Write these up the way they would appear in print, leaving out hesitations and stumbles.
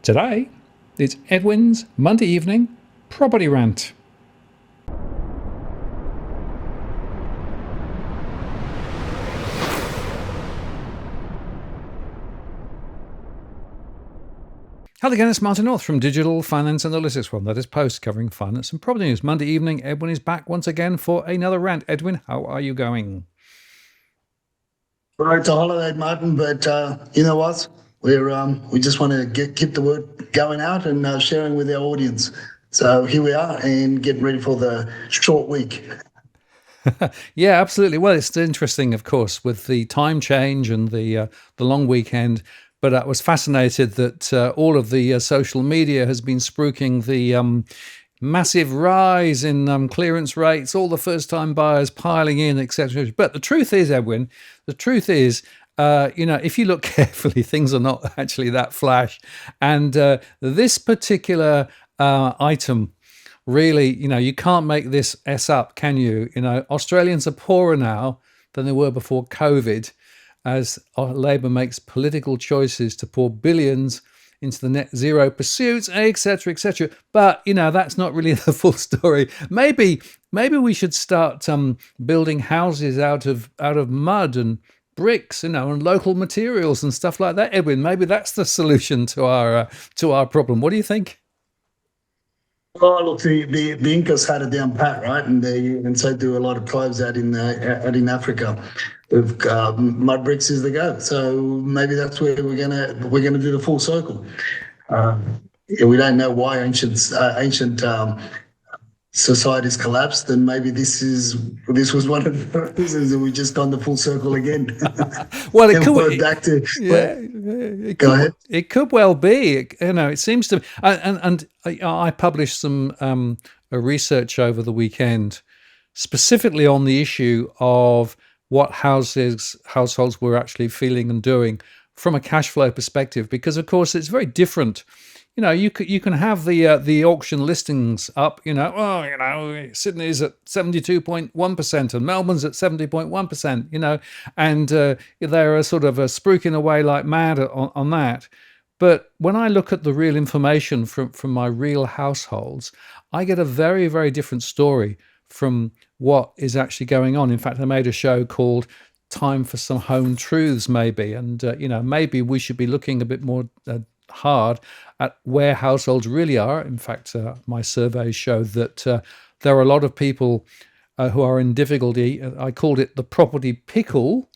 Today, it's Edwin's Monday evening property rant. Hello again, it's Martin North from Digital Finance Analytics One. That is Post, covering finance and property news. Monday evening, Edwin is back once again for another rant. Edwin, how are you going? Well, it's a holiday, Martin, but you know what? We just want to keep the word going out and sharing with our audience. So here we are, and getting ready for the short week. Yeah, absolutely. Well, it's interesting, of course, with the time change and the long weekend. But I was fascinated that all of the social media has been spruiking the massive rise in clearance rates, all the first-time buyers piling in, etc. But the truth is, Edwin, the truth is, if you look carefully, things are not actually that flash. And this particular item, really, you can't make this up, can you? Australians are poorer now than they were before COVID, as Labor makes political choices to pour billions into the net zero pursuits, etc., etc. But that's not really the full story. Maybe we should start building houses out of mud and bricks, and local materials and stuff like that. Edwin, maybe that's the solution to our problem. What do you think? Oh, look, the Incas had it down pat, right? And so do a lot of tribes out in Africa. With mud bricks is the go. So maybe that's where we're gonna do the full circle. We don't know why ancient societies collapsed, and maybe this was one of the reasons that we just gone the full circle again. Well, and we're back to go ahead. It could well be. It seems to, and I published some research over the weekend, specifically on the issue of what households were actually feeling and doing from a cash flow perspective, because of course it's very different. You can have the auction listings up. Sydney's at 72.1% and Melbourne's at 70.1%. And they're sort of spruiking away like mad on that. But when I look at the real information from my real households, I get a very, very different story from what is actually going on. In fact, I made a show called Time for Some Home Truths, maybe. And, maybe we should be looking a bit more hard at where households really are. In fact, my surveys show that there are a lot of people who are in difficulty. I called it the property pickle,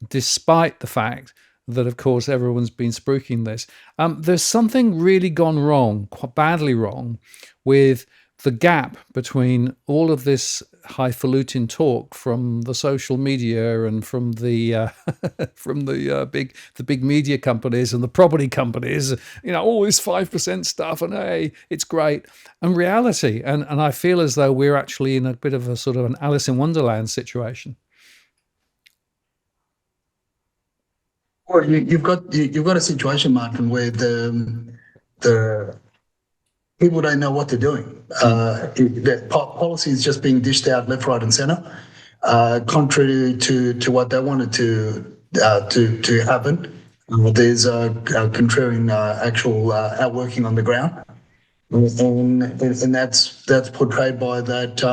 despite the fact that, of course, everyone's been spruiking this. There's something really gone wrong, quite badly wrong, with the gap between all of this highfalutin talk from the social media and from the big media companies and the property companies, all this 5% stuff, and hey, it's great, and reality. And I feel as though we're actually in a bit of a sort of an Alice in Wonderland situation. Or you've got a situation, Martin, where the people don't know what they're doing. The policy is just being dished out left, right, and centre, contrary to what they wanted to happen. There's contrarian actual outworking on the ground, and that's portrayed by that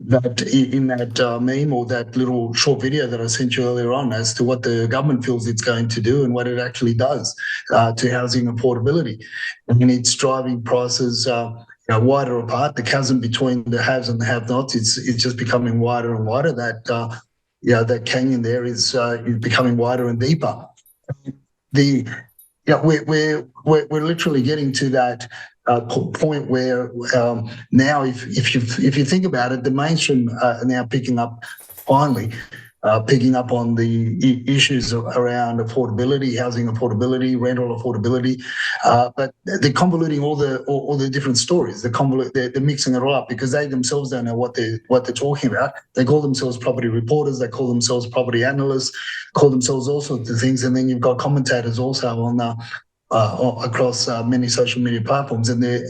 in that meme or that little short video that I sent you earlier on as to what the government feels it's going to do and what it actually does to housing affordability. And it's driving prices wider apart. The chasm between the haves and the have-nots is just becoming wider and wider. That canyon there is becoming wider and deeper. We're literally getting to that point where now, if you think about it, the mainstream are now picking up on the issues around affordability, housing affordability, rental affordability, but they're convoluting all the different stories. They're mixing it all up because they themselves don't know what they're talking about. They call themselves property reporters, they call themselves property analysts, call themselves all sorts of things, and then you've got commentators also across many social media platforms, and they're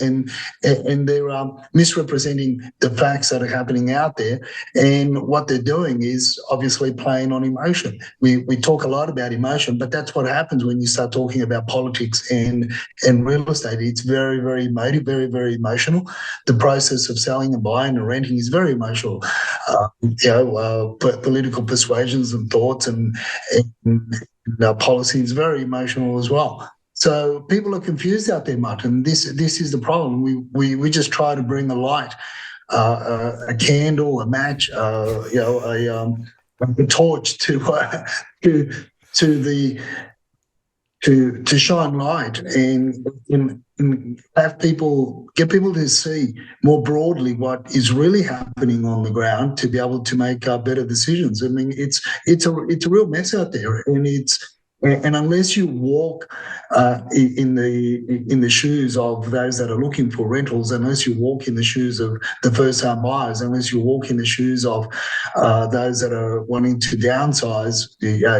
misrepresenting the facts that are happening out there. And what they're doing is obviously playing on emotion. We talk a lot about emotion, but that's what happens when you start talking about politics and real estate. It's very, very emotive, very, very emotional. The process of selling and buying and renting is very emotional. Political persuasions and thoughts and policy is very emotional as well. So people are confused out there, Martin. This is the problem. We just try to bring a light, a candle, a match, a torch to shine light and have get people to see more broadly what is really happening on the ground to be able to make better decisions. I mean, it's a real mess out there, and unless you walk in the shoes of those that are looking for rentals, unless you walk in the shoes of the first-time buyers, unless you walk in the shoes of those that are wanting to downsize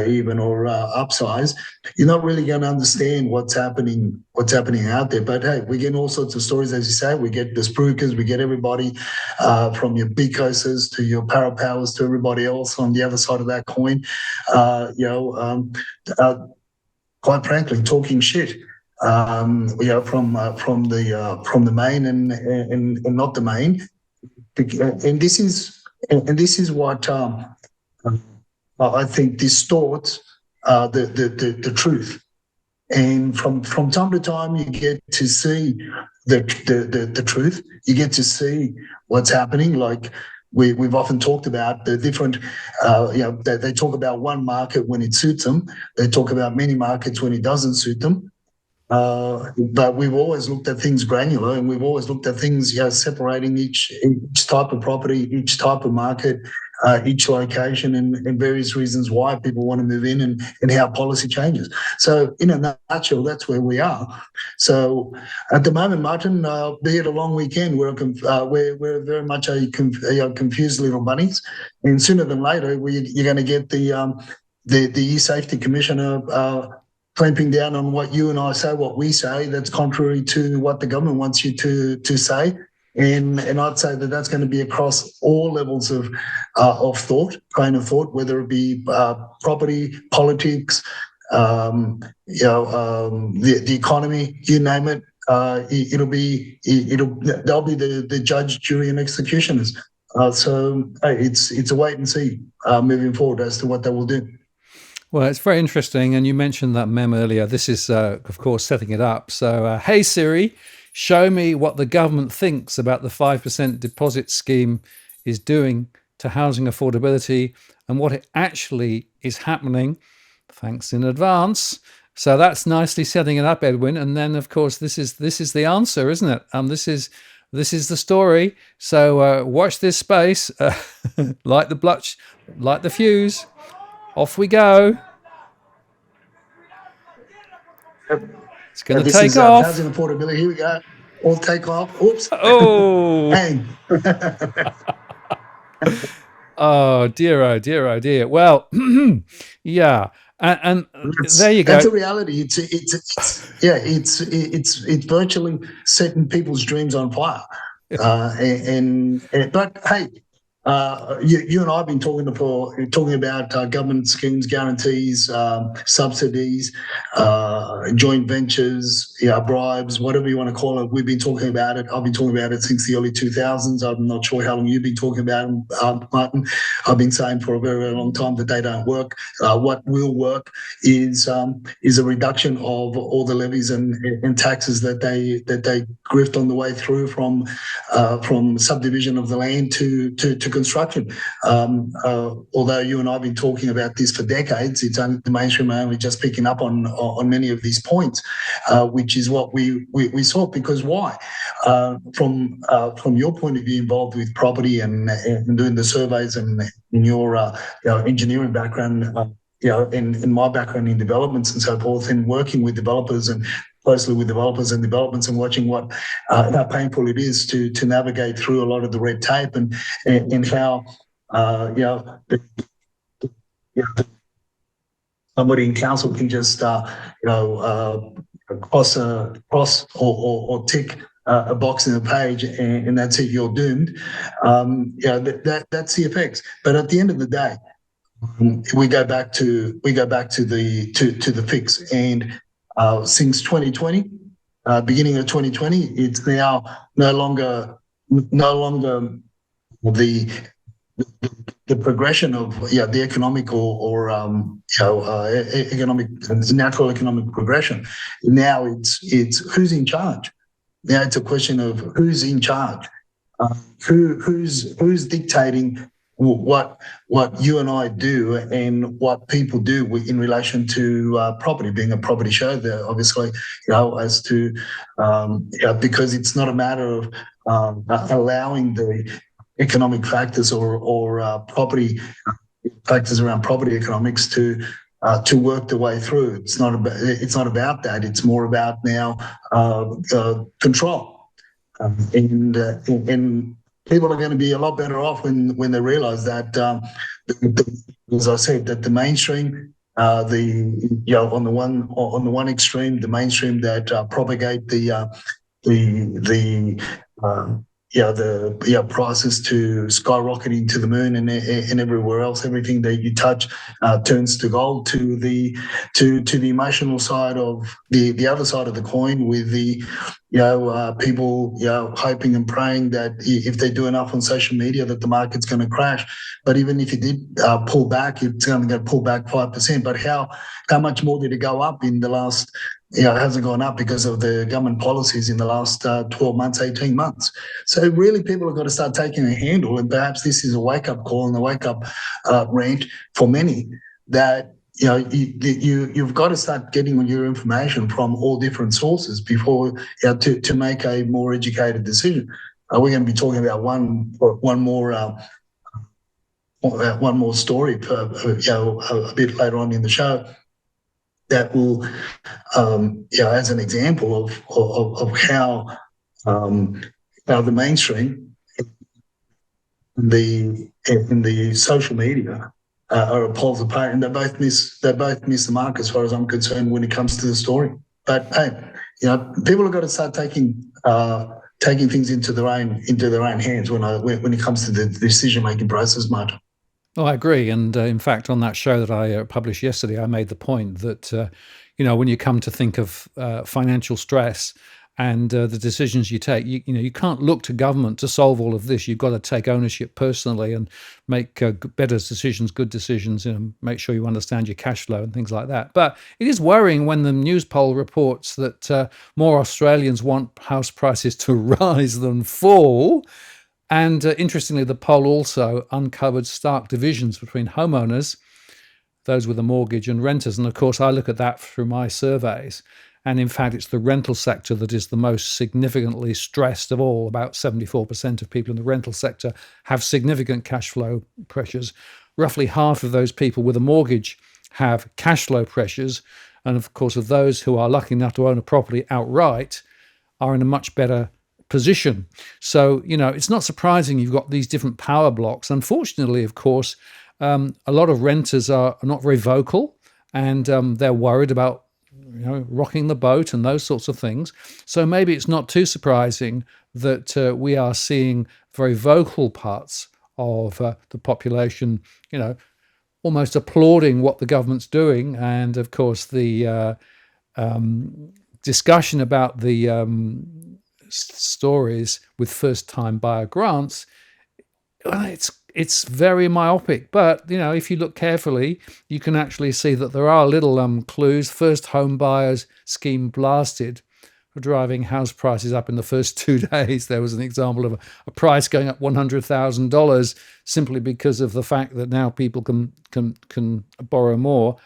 even or upsize, you're not really going to understand what's happening out there. But hey, we get all sorts of stories, as you say. We get the spruikers, we get everybody from your Bicoses to your Parapowers to everybody else on the other side of that coin. Quite frankly, talking shit. From the main and not the main, and this is what I think distorts the truth. And from time to time, you get to see the truth. You get to see what's happening. Like we've often talked about the different, they talk about one market when it suits them. They talk about many markets when it doesn't suit them. But we've always looked at things granular, and we've always looked at things, separating each type of property, each type of market, each location, and various reasons why people want to move in, and how policy changes. So, in a nutshell, that's where we are. So, at the moment, Martin, be it a long weekend, we're very much a confused little bunnies, and sooner than later, you're going to get the E-Safety Commissioner clamping down on what you and I say, what we say, that's contrary to what the government wants you to say. And I'd say that that's going to be across all levels of thought, train of thought, whether it be property, politics, the economy, you name it. They'll be the judge, jury, and executioners. So it's a wait and see moving forward as to what they will do. Well, it's very interesting. And you mentioned that meme earlier. This is, of course, setting it up. So, hey, Siri, show me what the government thinks about the 5% deposit scheme is doing to housing affordability and what it actually is happening. Thanks in advance. So that's nicely setting it up, Edwin. And then, of course, this is the answer, isn't it? This is the story. So watch this space. Light the fuse. Off we go. It's going to take off. Housing affordability. Here we go. All take off. Oops. Oh. Bang. Oh dear! Oh dear! Oh dear! Well, yeah, and there you go. That's a reality. It's virtually setting people's dreams on fire. But hey. You and I have been talking about government schemes, guarantees, subsidies, joint ventures, bribes, whatever you want to call it. We've been talking about it. I've been talking about it since the early 2000s. I'm not sure how long you've been talking about it, Martin. I've been saying for a very, very long time that they don't work. What will work is a reduction of all the levies and taxes that they grift on the way through from subdivision of the land to construction. Although you and I have been talking about this for decades, it's only the mainstream only just picking up on many of these points, which is what we saw. Because why? From your point of view, involved with property and doing the surveys, and in your engineering background, in my background in developments and so forth, and working with developers and closely with developers and developments, and watching how painful it is to navigate through a lot of the red tape, and how somebody in council can just cross or tick a box in a page, and that's it. You're doomed. That's the effects. But at the end of the day, we go back to the fix. And since 2020, beginning of 2020, it's now no longer the the progression of the economic or economic natural economic progression. Now it's who's in charge. Now it's a question of who's in charge, who's dictating what you and I do and what people do in relation to property. Being a property show, there obviously, as to because it's not a matter of allowing the economic factors or property factors around property economics to work the way through. It's not about that. It's more about now control, and people are going to be a lot better off when they realise that, as I said, that the mainstream, on the one extreme, the mainstream that propagate the prices to skyrocketing to the moon and everywhere else. Everything that you touch turns to gold. To the emotional side of the other side of the coin, with the people hoping and praying that if they do enough on social media that the market's going to crash. But even if it did pull back, it's only going to pull back 5%. But how much more did it go up in the last? It hasn't gone up because of the government policies in the last 12 months, 18 months. So really people have got to start taking a handle, and perhaps this is a wake-up call and a wake-up rant for many, that you've got to start getting your information from all different sources before to make a more educated decision. We're going to be talking about one more story a bit later on in the show, that will, as an example of how the mainstream, in the social media, are poles apart, and they both miss the mark as far as I'm concerned when it comes to the story. But hey, people have got to start taking things into their own hands when it comes to the decision making process, Martin. Oh, I agree. And in fact, on that show that I published yesterday, I made the point that, when you come to think of financial stress and the decisions you take, you can't look to government to solve all of this. You've got to take ownership personally and make better decisions, good decisions, make sure you understand your cash flow and things like that. But it is worrying when the news poll reports that more Australians want house prices to rise than fall. And interestingly, the poll also uncovered stark divisions between homeowners, those with a mortgage, and renters. And of course, I look at that through my surveys. And in fact, it's the rental sector that is the most significantly stressed of all. About 74% of people in the rental sector have significant cash flow pressures. Roughly half of those people with a mortgage have cash flow pressures. And of course, of those who are lucky enough to own a property outright are in a much better position. So, it's not surprising you've got these different power blocks. Unfortunately, of course, a lot of renters are not very vocal, and they're worried about rocking the boat and those sorts of things. So maybe it's not too surprising that we are seeing very vocal parts of the population, almost applauding what the government's doing. And of course, the discussion about the stories with first-time buyer grants, it's very myopic. But if you look carefully, you can actually see that there are little clues. First home buyers scheme blasted for driving house prices up in the first 2 days. There was an example of a price going up $100,000 simply because of the fact that now people can borrow more,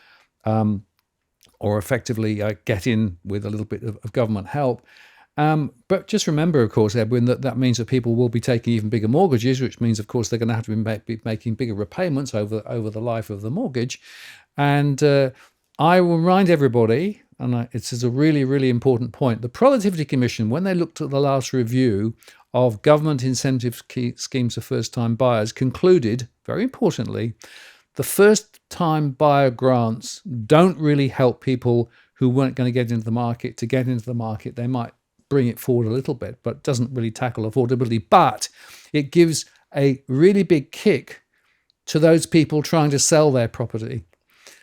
or effectively get in with a little bit of government help. But just remember, of course, Edwin, that means that people will be taking even bigger mortgages, which means, of course, they're going to have to be making bigger repayments over the life of the mortgage. And I will remind everybody, and it's a really, really important point, the Productivity Commission, when they looked at the last review of government incentive schemes for first-time buyers, concluded, very importantly, the first-time buyer grants don't really help people who weren't going to get into the market to get into the market. They might bring it forward a little bit, but doesn't really tackle affordability. But it gives a really big kick to those people trying to sell their property.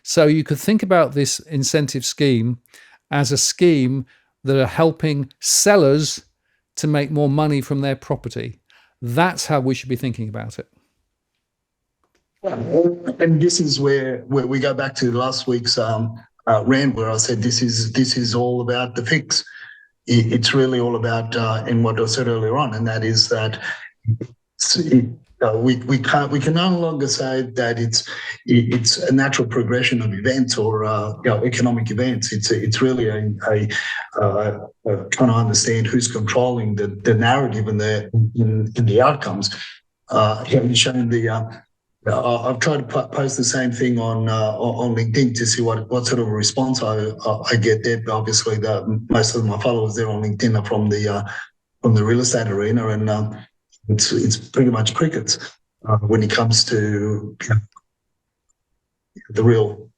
So you could think about this incentive scheme as a scheme that are helping sellers to make more money from their property. That's how we should be thinking about it. And this is where we go back to last week's rant, where I said this is all about the fix. It's really all about, in what I said earlier on, and that is that we can no longer say that it's a natural progression of events or economic events. It's really a trying to understand who's controlling the narrative and the outcomes. Showing the. I've tried to post the same thing on LinkedIn to see what sort of response I get there. Obviously, most of my followers there on LinkedIn are from the real estate arena, and it's pretty much crickets when it comes to the real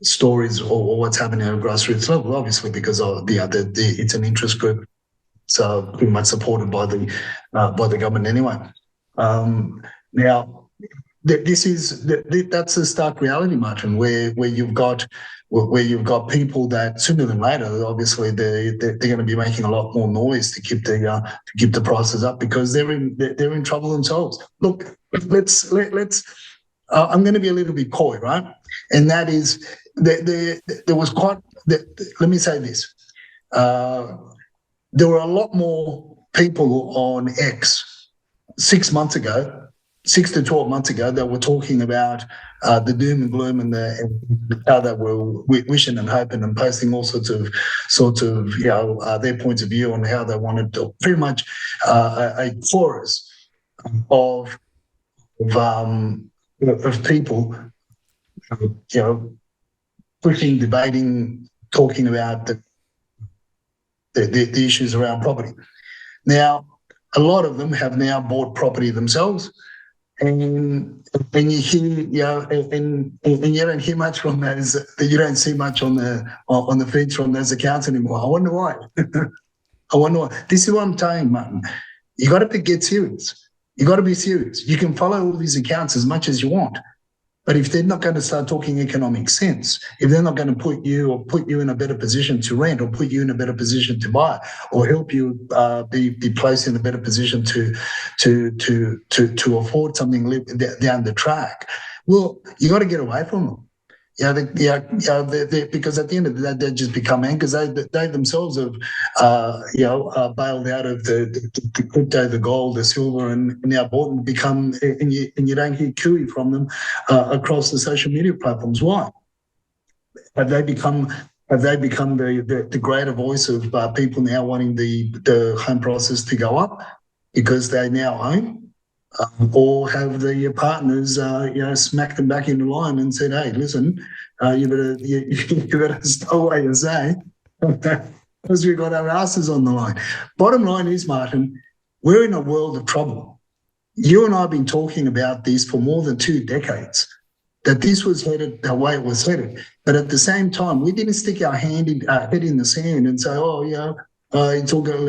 stories or what's happening at a grassroots level. Obviously, because it's an interest group, so pretty much supported by the government anyway. Now, that's a stark reality, Martin, where you've got people that sooner than later, obviously, they're going to be making a lot more noise to keep the prices up because they're in trouble themselves. Look, let's. I'm going to be a little bit coy, right? And that is, there was quite. Let me say this: there were a lot more people on X 6 months ago, 6 to 12 months ago, that were talking about the doom and gloom and how they were wishing and hoping and posting all sorts of their points of view on how they wanted to pretty much a chorus of people, pushing, debating, talking about the issues around property. Now, a lot of them have now bought property themselves, and you hear, and you don't hear much from those. You don't see much on the feeds from those accounts anymore. I wonder why. I wonder why. This is what I'm saying, Martin. You got to get serious. You got to be serious. You can follow all these accounts as much as you want, but if they're not going to start talking economic sense, if they're not going to put you in a better position to rent, or put you in a better position to buy, or help you be placed in a better position to afford something down the track, well, you got to get away from them. Because at the end of the day, they just become anchors. They themselves have, bailed out of the crypto, the gold, the silver, and now bought and become. And you don't hear cooey from them across the social media platforms. Why? Have they become the greater voice of people now wanting the home prices to go up because they now own? Or have the partners, smacked them back into line and said, "Hey, listen, you better stow away your say, because we've got our asses on the line." Bottom line is, Martin, we're in a world of trouble. You and I have been talking about this for more than 2 decades, that this was headed the way it was headed. But at the same time, we didn't stick our head in the sand and say, it's all going to,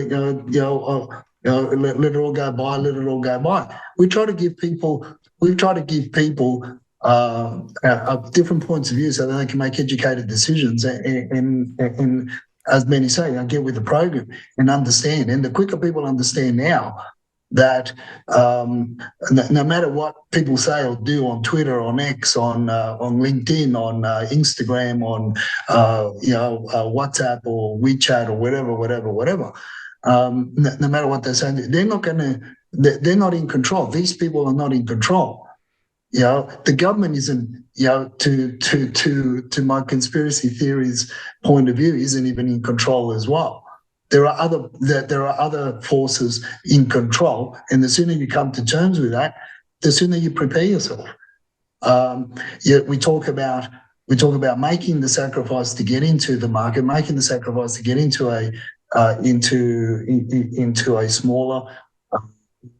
let it all go by, let it all go by. We try to give people different points of view so that they can make educated decisions and as many say, get with the program and understand. And the quicker people understand now that no matter what people say or do on Twitter, on X, on LinkedIn, on Instagram, on WhatsApp or WeChat or whatever. No matter what they're saying, they're not in control. These people are not in control. The government isn't, to my conspiracy theories point of view, isn't even in control as well. There are other forces in control, and the sooner you come to terms with that, the sooner you prepare yourself. We talk about making the sacrifice to get into the market, making the sacrifice to get into a smaller,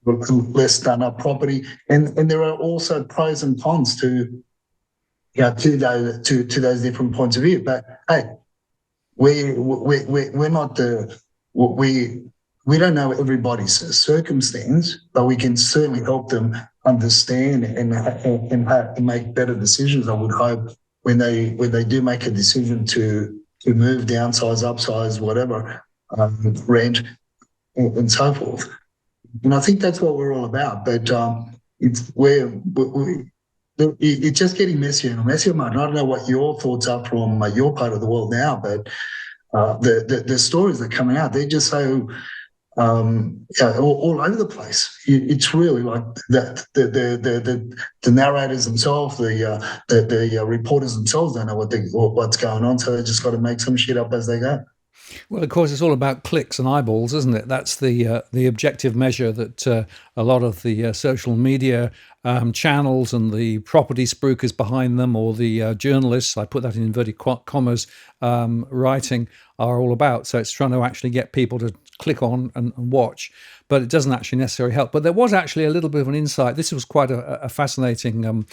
less done up property, and there are also pros and cons to to those different points of view. But hey, we're not we don't know everybody's circumstance, but we can certainly help them understand and make better decisions. I would hope when they do make a decision to move, downsize, upsize, whatever, rent, and so forth. And I think that's what we're all about. But it's just getting messier and messier, Martin. I don't know what your thoughts are from your part of the world now, but the stories that are coming out, they're just so all over the place. It's really like that. The narrators themselves, the reporters themselves don't know what's going on, so they just got to make some shit up as they go. Well, of course, it's all about clicks and eyeballs, isn't it? That's the objective measure that a lot of the social media channels and the property spruikers behind them, or the journalists, I put that in inverted commas, writing, are all about. So it's trying to actually get people to click on and watch, but it doesn't actually necessarily help. But there was actually a little bit of an insight. This was quite a fascinating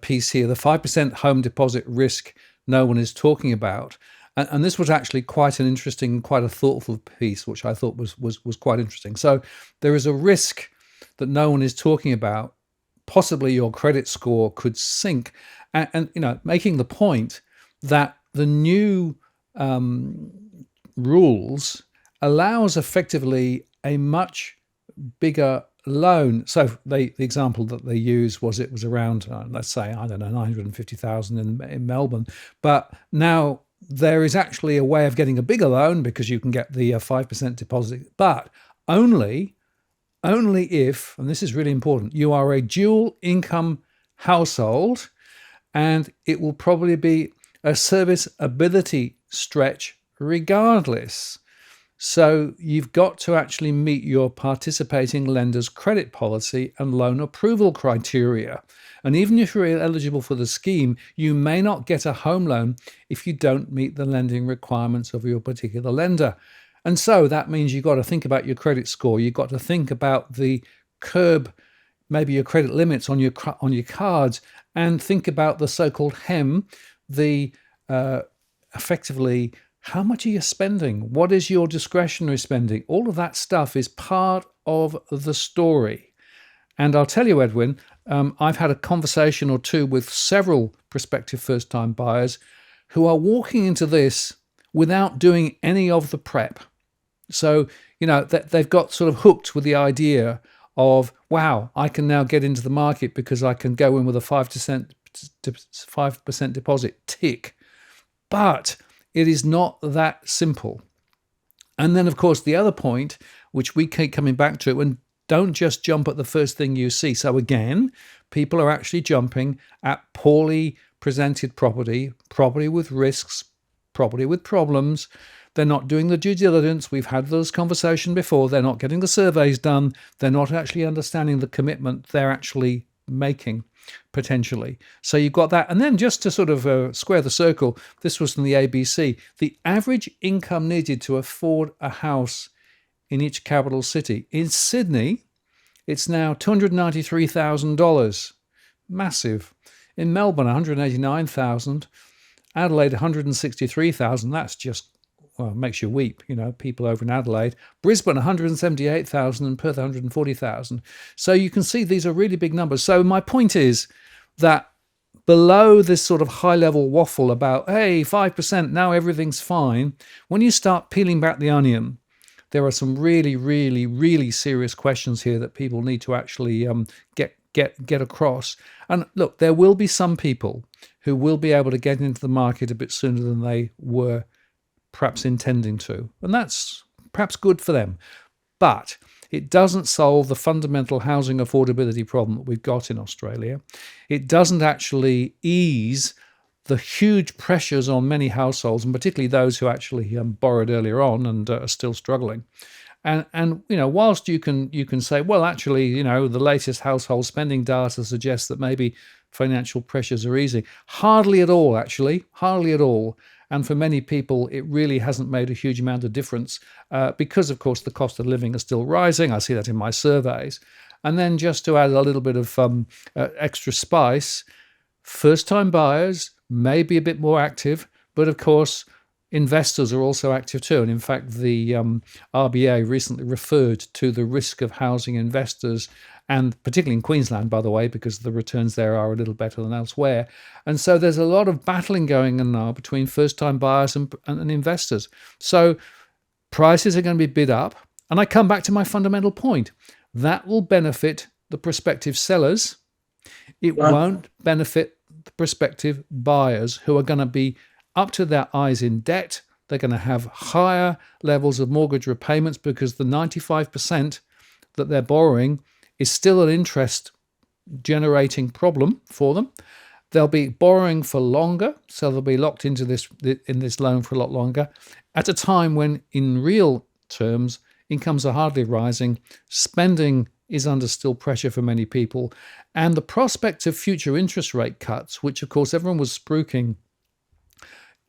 piece here. The 5% home deposit risk no one is talking about. And this was actually quite an interesting, quite a thoughtful piece, which I thought was quite interesting. So there is a risk that no one is talking about. Possibly your credit score could sink, and making the point that the new rules allows effectively a much bigger loan. So the example that they used was, it was around, let's say, I don't know, 950,000 in Melbourne, but now there is actually a way of getting a bigger loan, because you can get the 5% deposit, but only if, and this is really important, you are a dual income household, and it will probably be a serviceability stretch regardless. So you've got to actually meet your participating lender's credit policy and loan approval criteria. And even if you're eligible for the scheme, you may not get a home loan if you don't meet the lending requirements of your particular lender. And so that means you've got to think about your credit score. You've got to think about the curb, maybe your credit limits on your cards, and think about the so-called HEM, the effectively, how much are you spending? What is your discretionary spending? All of that stuff is part of the story. And I'll tell you, Edwin, I've had a conversation or two with several prospective first-time buyers who are walking into this without doing any of the prep. So, they've got sort of hooked with the idea of, wow, I can now get into the market because I can go in with a 5% deposit, tick. But it is not that simple. And then, of course, the other point, which we keep coming back to, and don't just jump at the first thing you see. So again, people are actually jumping at poorly presented property with risks, property with problems. They're not doing the due diligence. We've had this conversation before. They're not getting the surveys done. They're not actually understanding the commitment they're actually making, potentially. So you've got that. And then just to sort of square the circle, this was from the ABC. The average income needed to afford a house in each capital city. In Sydney, it's now $293,000. Massive. In Melbourne, $189,000. Adelaide, $163,000. That's just, well, makes you weep, people over in Adelaide. Brisbane, $178,000, and Perth, $140,000. So you can see these are really big numbers. So my point is that below this sort of high-level waffle about, hey, 5%, now everything's fine, when you start peeling back the onion, there are some really, really, really serious questions here that people need to actually get across. And look, there will be some people who will be able to get into the market a bit sooner than they were perhaps intending to. And that's perhaps good for them. But it doesn't solve the fundamental housing affordability problem that we've got in Australia. It doesn't actually ease the huge pressures on many households, and particularly those who actually borrowed earlier on and are still struggling. And whilst you can say, well, actually, the latest household spending data suggests that maybe financial pressures are easing. Hardly at all, actually, hardly at all. And for many people, it really hasn't made a huge amount of difference because, of course, the cost of living is still rising. I see that in my surveys. And then just to add a little bit of extra spice, First-time buyers may be a bit more active, but of course, investors are also active too. And in fact, the RBA recently referred to the risk of housing investors, and particularly in Queensland, by the way, because the returns there are a little better than elsewhere. And so there's a lot of battling going on now between first-time buyers and investors. So prices are going to be bid up. And I come back to my fundamental point. That will benefit the prospective sellers. It won't benefit the prospective buyers, who are going to be up to their eyes in debt. They're going to have higher levels of mortgage repayments because the 95% that they're borrowing is still an interest generating problem for them. They'll be borrowing for longer, so they'll be locked into this loan for a lot longer, at a time when, in real terms, incomes are hardly rising, spending is under still pressure for many people, and the prospect of future interest rate cuts, which of course everyone was spruiking,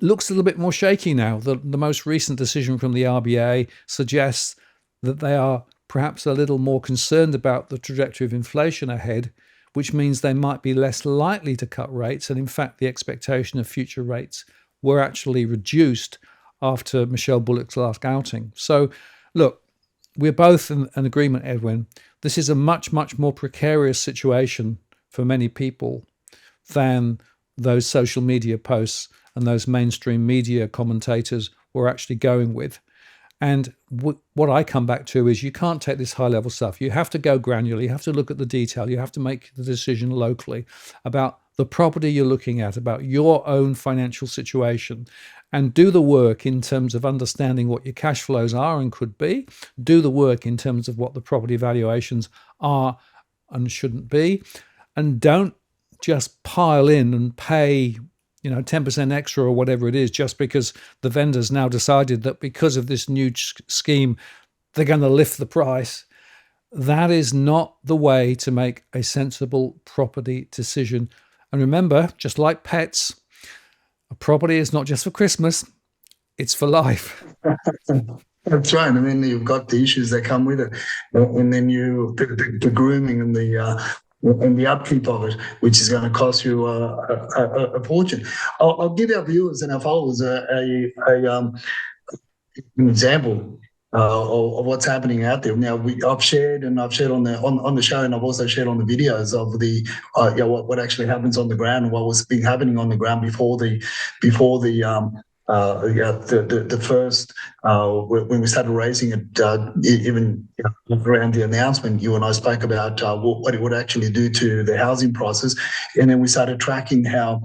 looks a little bit more shaky now. The most recent decision from the RBA suggests that they are perhaps a little more concerned about the trajectory of inflation ahead, which means they might be less likely to cut rates. And in fact, the expectation of future rates were actually reduced after Michelle Bullock's last outing. So look, we're both in an agreement, Edwin. This is a much, much more precarious situation for many people than those social media posts and those mainstream media commentators were actually going with. And what I come back to is, you can't take this high-level stuff. You have to go granular. You have to look at the detail. You have to make the decision locally about the property you're looking at, about your own financial situation, and do the work in terms of understanding what your cash flows are and could be. Do the work in terms of what the property valuations are and shouldn't be. And don't just pile in and pay 10% extra or whatever it is, just because the vendors now decided that because of this new scheme, they're going to lift the price. That is not the way to make a sensible property decision. And remember, just like pets, a property is not just for Christmas, it's for life. That's right. And then you've got the issues that come with it. And then the grooming and the upkeep of it, which is going to cost you a fortune. I'll give our viewers and our followers an example of what's happening out there. Now, I've shared on the show, and I've also shared on the videos of the what actually happens on the ground and what was being happening on the ground before the first when we started raising it, even around the announcement, you and I spoke about what it would actually do to the housing prices, and then we started tracking how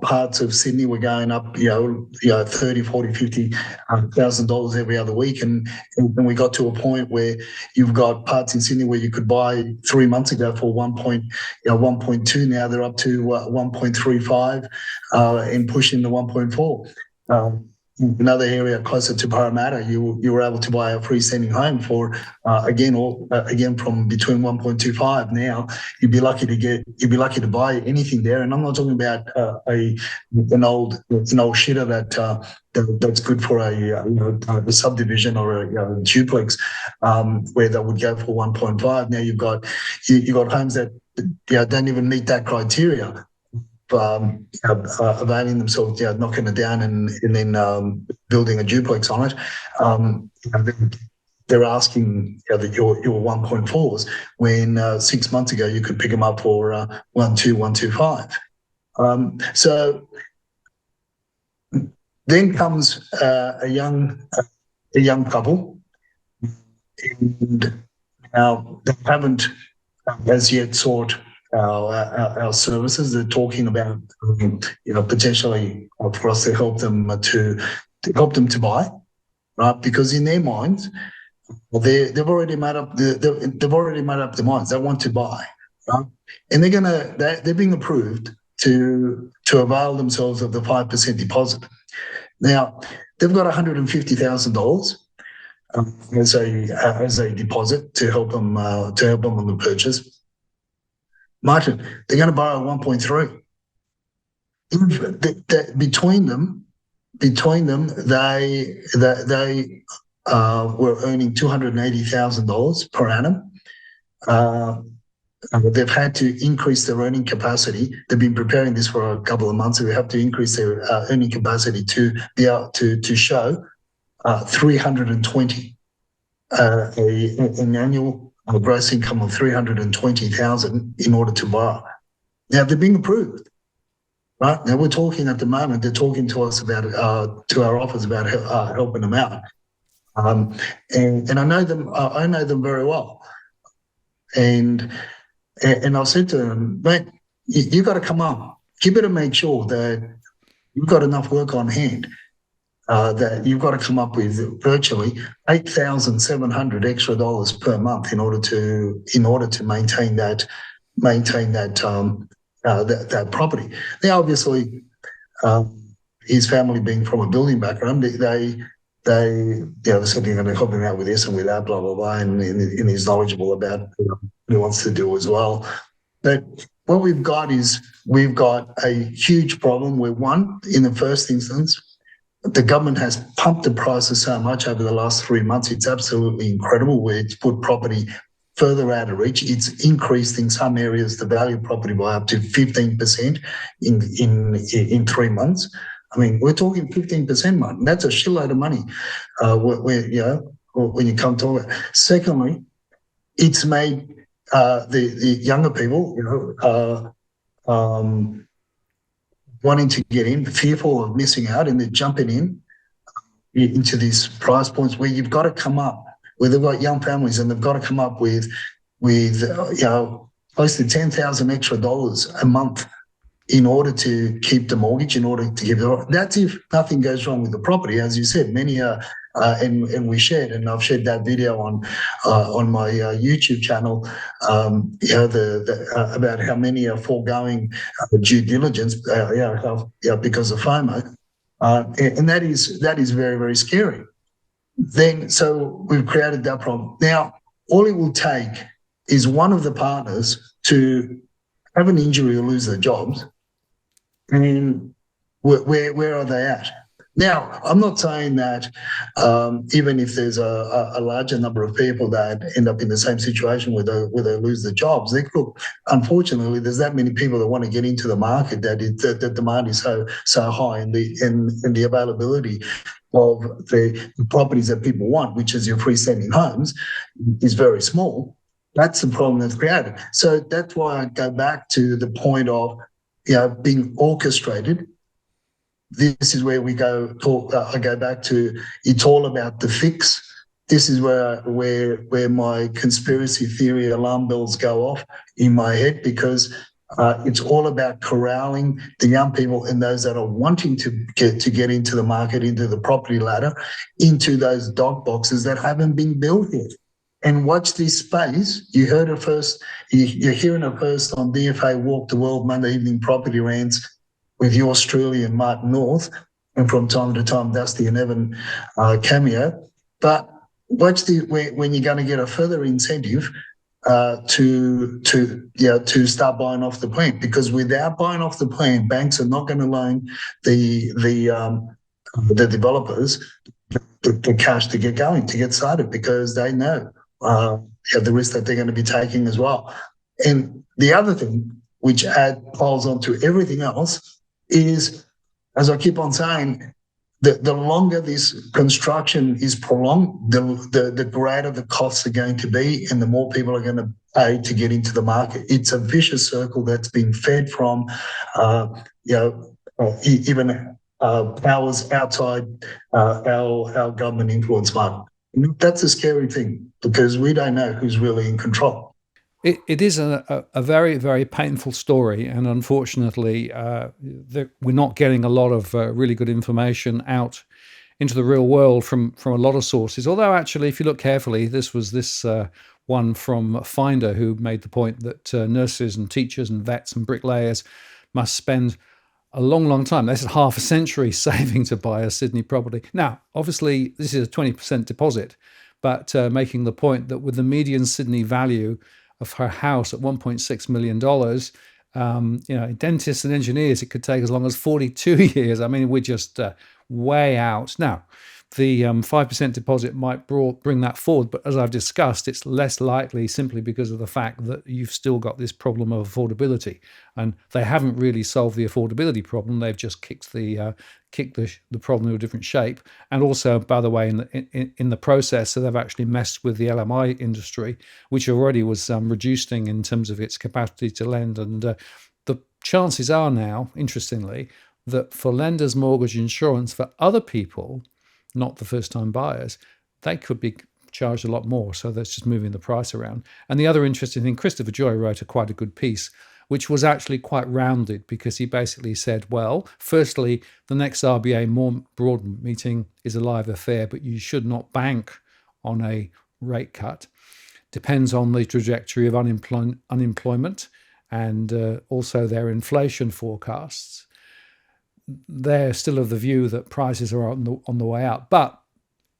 parts of Sydney were going up, 30, 40, 50,000 dollars every other week, and we got to a point where you've got parts in Sydney where you could buy 3 months ago for 1.2. Now they're up to 1.35 and pushing the 1.4. Another area closer to Parramatta, you were able to buy a freestanding home for again from between 1.25. Now you'd be lucky to buy anything there, and I'm not talking about an old shitter that's good for a subdivision or a duplex where that would go for 1.5. Now you've got homes that don't even meet that criteria. Availing themselves, knocking it down and then building a duplex on it. They're asking that your 1.4s when 6 months ago you could pick them up for 1.25. So then comes a young couple, and now they haven't as yet sought our services. They're talking about potentially for us to help them to buy, right? Because in their minds, they've already made up their minds. They want to buy, right? And they're being approved to avail themselves of the 5% deposit. Now they've got $150,000 as a deposit to help them on the purchase. Martin, they're going to borrow 1.3. Between them, they were earning $280,000 per annum. they've had to increase their earning capacity. They've been preparing this for a couple of months. So they have to increase their earning capacity to be able to show 320, an annual gross income of 320,000 in order to borrow. Now they're being approved. Right now, we're talking at the moment. They're talking to us about to our office about helping them out, and I know them. I know them very well, and I've said to them, mate, you got to come up. You better make sure that you've got enough work on hand. That you've got to come up with virtually $8,700 extra dollars per month in order to maintain that that property. Now, obviously, his family being from a building background, they said they're going to help him out with this and with that, blah blah blah, and he's knowledgeable about what he wants to do as well. But what we've got is a huge problem where, one, in the first instance, the government has pumped the prices so much over the last 3 months. It's absolutely incredible where it's put property further out of reach. It's increased in some areas the value of property by up to 15% in 3 months. I mean, we're talking 15%, man. That's a shitload of money. When you come to it. Secondly, it's made the younger people, wanting to get in, fearful of missing out, and they're jumping into these price points where you've got to come up, where they've got young families and they've got to come up with close to $10,000 extra dollars a month in order to keep the mortgage, in order to give it. That's if nothing goes wrong with the property. As you said, many are, and we shared, and I've shared that video on my YouTube channel, about how many are foregoing due diligence, because of FOMO, and that is very, very scary. Then, so we've created that problem. Now, all it will take is one of the partners to have an injury or lose their jobs, and where are they at? Now, I'm not saying that even if there's a larger number of people that end up in the same situation where they lose their jobs, unfortunately, there's that many people that want to get into the market that the demand is so high, and the availability of the properties that people want, which is your freestanding homes, is very small. That's the problem that's created. So that's why I go back to the point of being orchestrated. This is where we go. I go back to, it's all about the fix. This is where my conspiracy theory alarm bells go off in my head, because it's all about corralling the young people and those that are wanting to get into the market, into the property ladder, into those dog boxes that haven't been built yet. And watch this space. You heard it first. You're hearing it first on DFA Walk the World Monday Evening Property Rants with your Australian Mark North, and from time to time Dusty and Evan cameo. But watch when you're going to get a further incentive to start buying off the plan, because without buying off the plan, banks are not going to loan the developers the cash to get going, to get started, because they know the risk that they're going to be taking as well. And the other thing, which piles onto everything else, is, as I keep on saying, the longer this construction is prolonged, the greater the costs are going to be, and the more people are going to pay to get into the market. It's a vicious circle that's been fed from, even powers outside our government influence market. That's a scary thing, because we don't know who's really in control. It is a very, very painful story, and unfortunately, we're not getting a lot of really good information out into the real world from a lot of sources. Although, actually, if you look carefully, this one from Finder, who made the point that nurses and teachers and vets and bricklayers must spend a long, long time. This is half a century saving to buy a Sydney property. Now, obviously, this is a 20% deposit, but making the point that with the median Sydney value of her house at $1.6 million, dentists and engineers, it could take as long as 42 years. I mean, we're just way out. Now, the 5% deposit might bring that forward. But as I've discussed, it's less likely simply because of the fact that you've still got this problem of affordability. And they haven't really solved the affordability problem. They've just kicked the problem in a different shape. And also, by the way, in the process, so they've actually messed with the LMI industry, which already was reducing in terms of its capacity to lend. And the chances are now, interestingly, that for lenders' mortgage insurance for other people, not the first-time buyers, they could be charged a lot more. So that's just moving the price around. And the other interesting thing, Christopher Joy wrote quite a good piece, which was actually quite rounded, because he basically said, well, firstly, the next RBA more broad meeting is a live affair, but you should not bank on a rate cut. Depends on the trajectory of unemployment and also their inflation forecasts. They're still of the view that prices are on the way up. But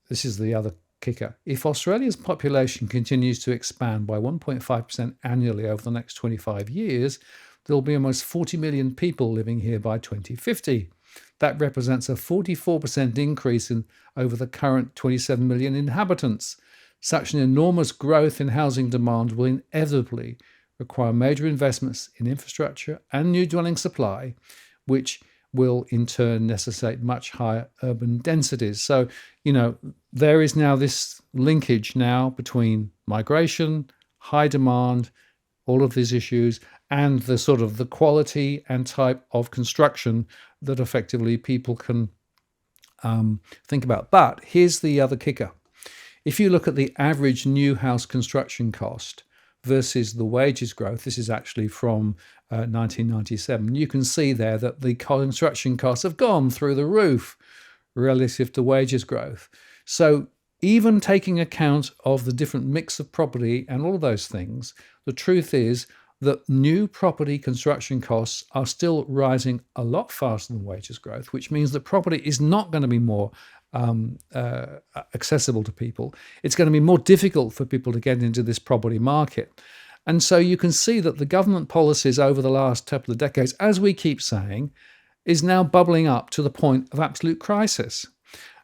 this is the other kicker. If Australia's population continues to expand by 1.5% annually over the next 25 years, there'll be almost 40 million people living here by 2050. That represents a 44% increase over the current 27 million inhabitants. Such an enormous growth in housing demand will inevitably require major investments in infrastructure and new dwelling supply, which will in turn necessitate much higher urban densities. So, there is now this linkage now between migration, high demand, all of these issues, and the sort of the quality and type of construction that effectively people can think about. But here's the other kicker. If you look at the average new house construction cost versus the wages growth, this is actually from 1997, you can see there that the construction costs have gone through the roof relative to wages growth. So even taking account of the different mix of property and all of those things, the truth is that new property construction costs are still rising a lot faster than wages growth, which means that property is not going to be more accessible to people. It's going to be more difficult for people to get into this property market. And so you can see that the government policies over the last couple of decades, as we keep saying, is now bubbling up to the point of absolute crisis.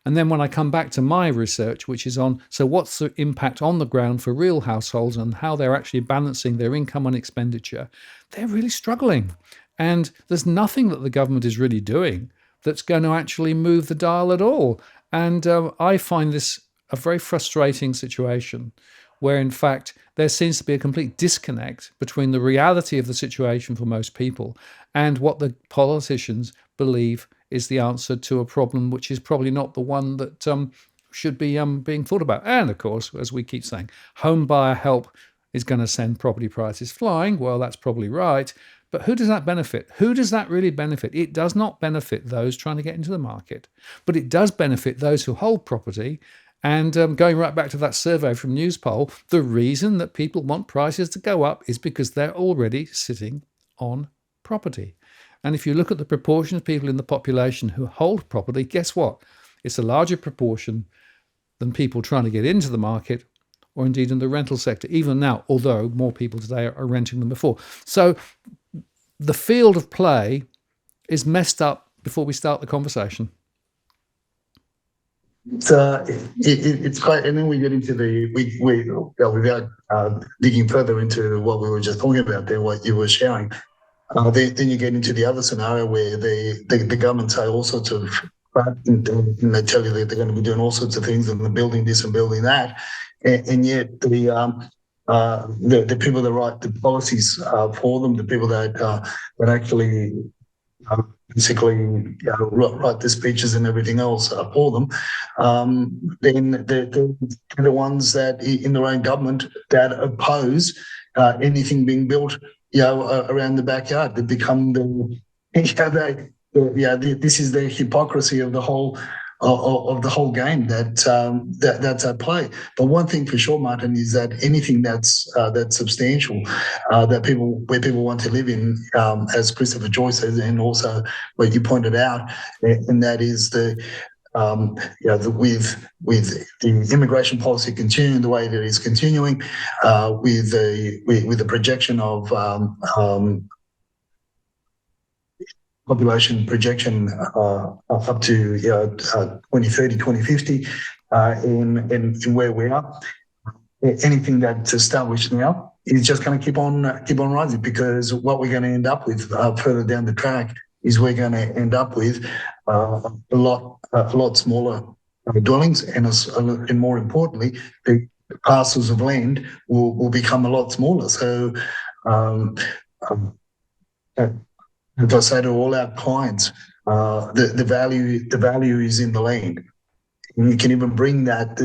And then when I come back to my research, which is on, so what's the impact on the ground for real households and how they're actually balancing their income and expenditure, they're really struggling. And there's nothing that the government is really doing that's going to actually move the dial at all. And I find this a very frustrating situation where, in fact, there seems to be a complete disconnect between the reality of the situation for most people and what the politicians believe is the answer to a problem which is probably not the one that should be being thought about. And, of course, as we keep saying, home buyer help is going to send property prices flying. Well, that's probably right. But who does that benefit? Who does that really benefit? It does not benefit those trying to get into the market, but it does benefit those who hold property. And going right back to that survey from Newspoll, the reason that people want prices to go up is because they're already sitting on property. And if you look at the proportion of people in the population who hold property, guess what? It's a larger proportion than people trying to get into the market, or indeed in the rental sector, even now, although more people today are renting than before. So the field of play is messed up before we start the conversation. It's quite, and then we get into without digging further into what we were just talking about there, what you were sharing. Then you get into the other scenario where the government say all sorts of crap, and they tell you that they're going to be doing all sorts of things and they're building this and building that, and yet the people that write the policies for them, the people that actually basically write the speeches and everything else for them, then they're the ones that in their own government that oppose anything being built, around the backyard. They become this is the hypocrisy of the whole game that's at play. But one thing for sure, Martin, is that anything that's substantial, where people want to live in, as Christopher Joy says, and also what you pointed out, and that is with the immigration policy continuing the way that it's continuing, with the projection of population projection up to 2030, 2050 in where we are. Anything that's established now is just going to keep on rising, because what we're going to end up with further down the track is we're going to end up with a lot smaller dwellings, and more importantly, the parcels of land will become a lot smaller. So, as I say to all our clients, the value is in the land. And you can even bring that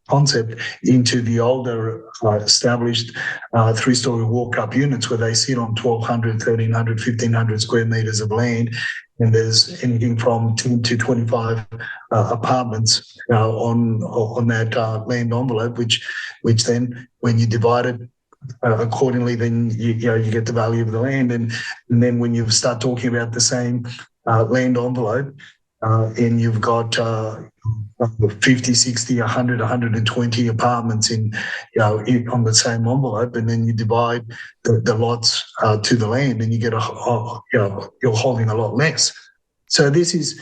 concept into the older established 3-story walk-up units, where they sit on 1,200, 1,300, 1,500 square meters of land, and there's anything from 10 to 25 apartments on that land envelope, which then, when you divide it accordingly, then you get the value of the land, and then when you start talking about the same land envelope, and you've got 50, 60, 100, 120 apartments on the same envelope, and then you divide the lots to the land, and you get you're holding a lot less. So this is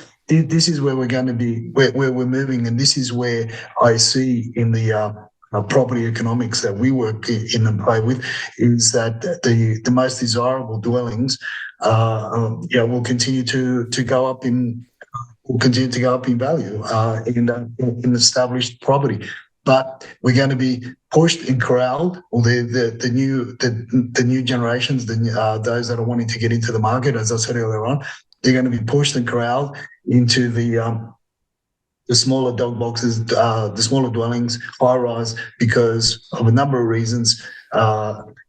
where we're going to be, where we're moving, and this is where I see in the property economics that we work in and play with, is that the most desirable dwellings will continue to go up in value in established property. But we're going to be pushed and corralled, or the new generations, those that are wanting to get into the market, as I said earlier on, they're going to be pushed and corralled into the smaller dog boxes, the smaller dwellings, high rise, because of a number of reasons.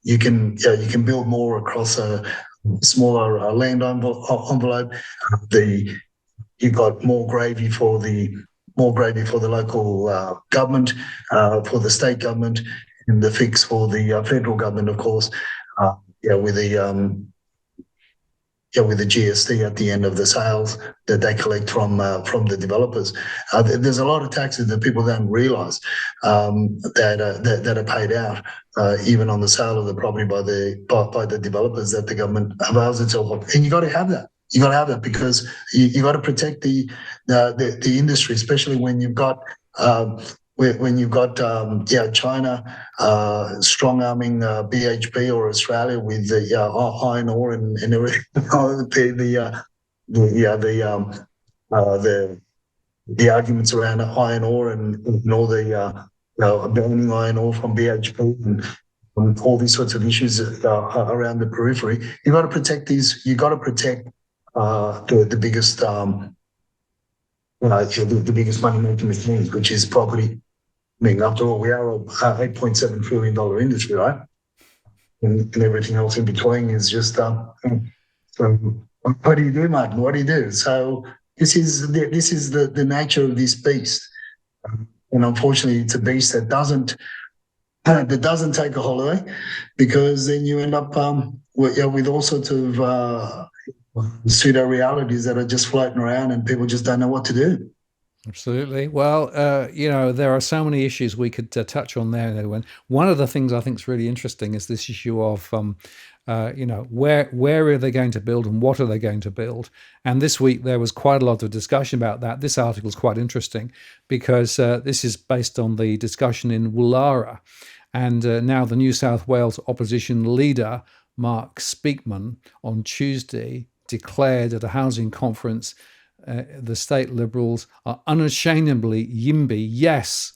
You can build more across a smaller land envelope. You've got more gravy for the local government, for the state government, and the fix for the federal government, of course. With the GST at the end of the sales that they collect from the developers. There's a lot of taxes that people don't realise that are paid out even on the sale of the property by the developers that the government avails itself of. And you got to have that. You got to have that, because you got to protect the industry, especially when you've got China strong arming BHP or Australia with the iron ore and everything. The arguments around iron ore and all the burning iron ore from BHP and all these sorts of issues around the periphery. You got to protect these. You got to protect the biggest. The biggest money making machines, which is property. I mean, after all, we are a $8.7 trillion industry, right? And everything else in between is just. So, what do you do, Martin? What do you do? So, this is the nature of this beast, and unfortunately, it's a beast that doesn't take a holiday, because then you end up with all sorts of pseudo realities that are just floating around, and people just don't know what to do. Absolutely. Well, there are so many issues we could touch on there, Edwin. One of the things I think is really interesting is this issue of, where are they going to build and what are they going to build? And this week there was quite a lot of discussion about that. This article is quite interesting because this is based on the discussion in Woollahra. And now the New South Wales opposition leader, Mark Speakman, on Tuesday declared at a housing conference the state Liberals are unashamedly YIMBY, yes,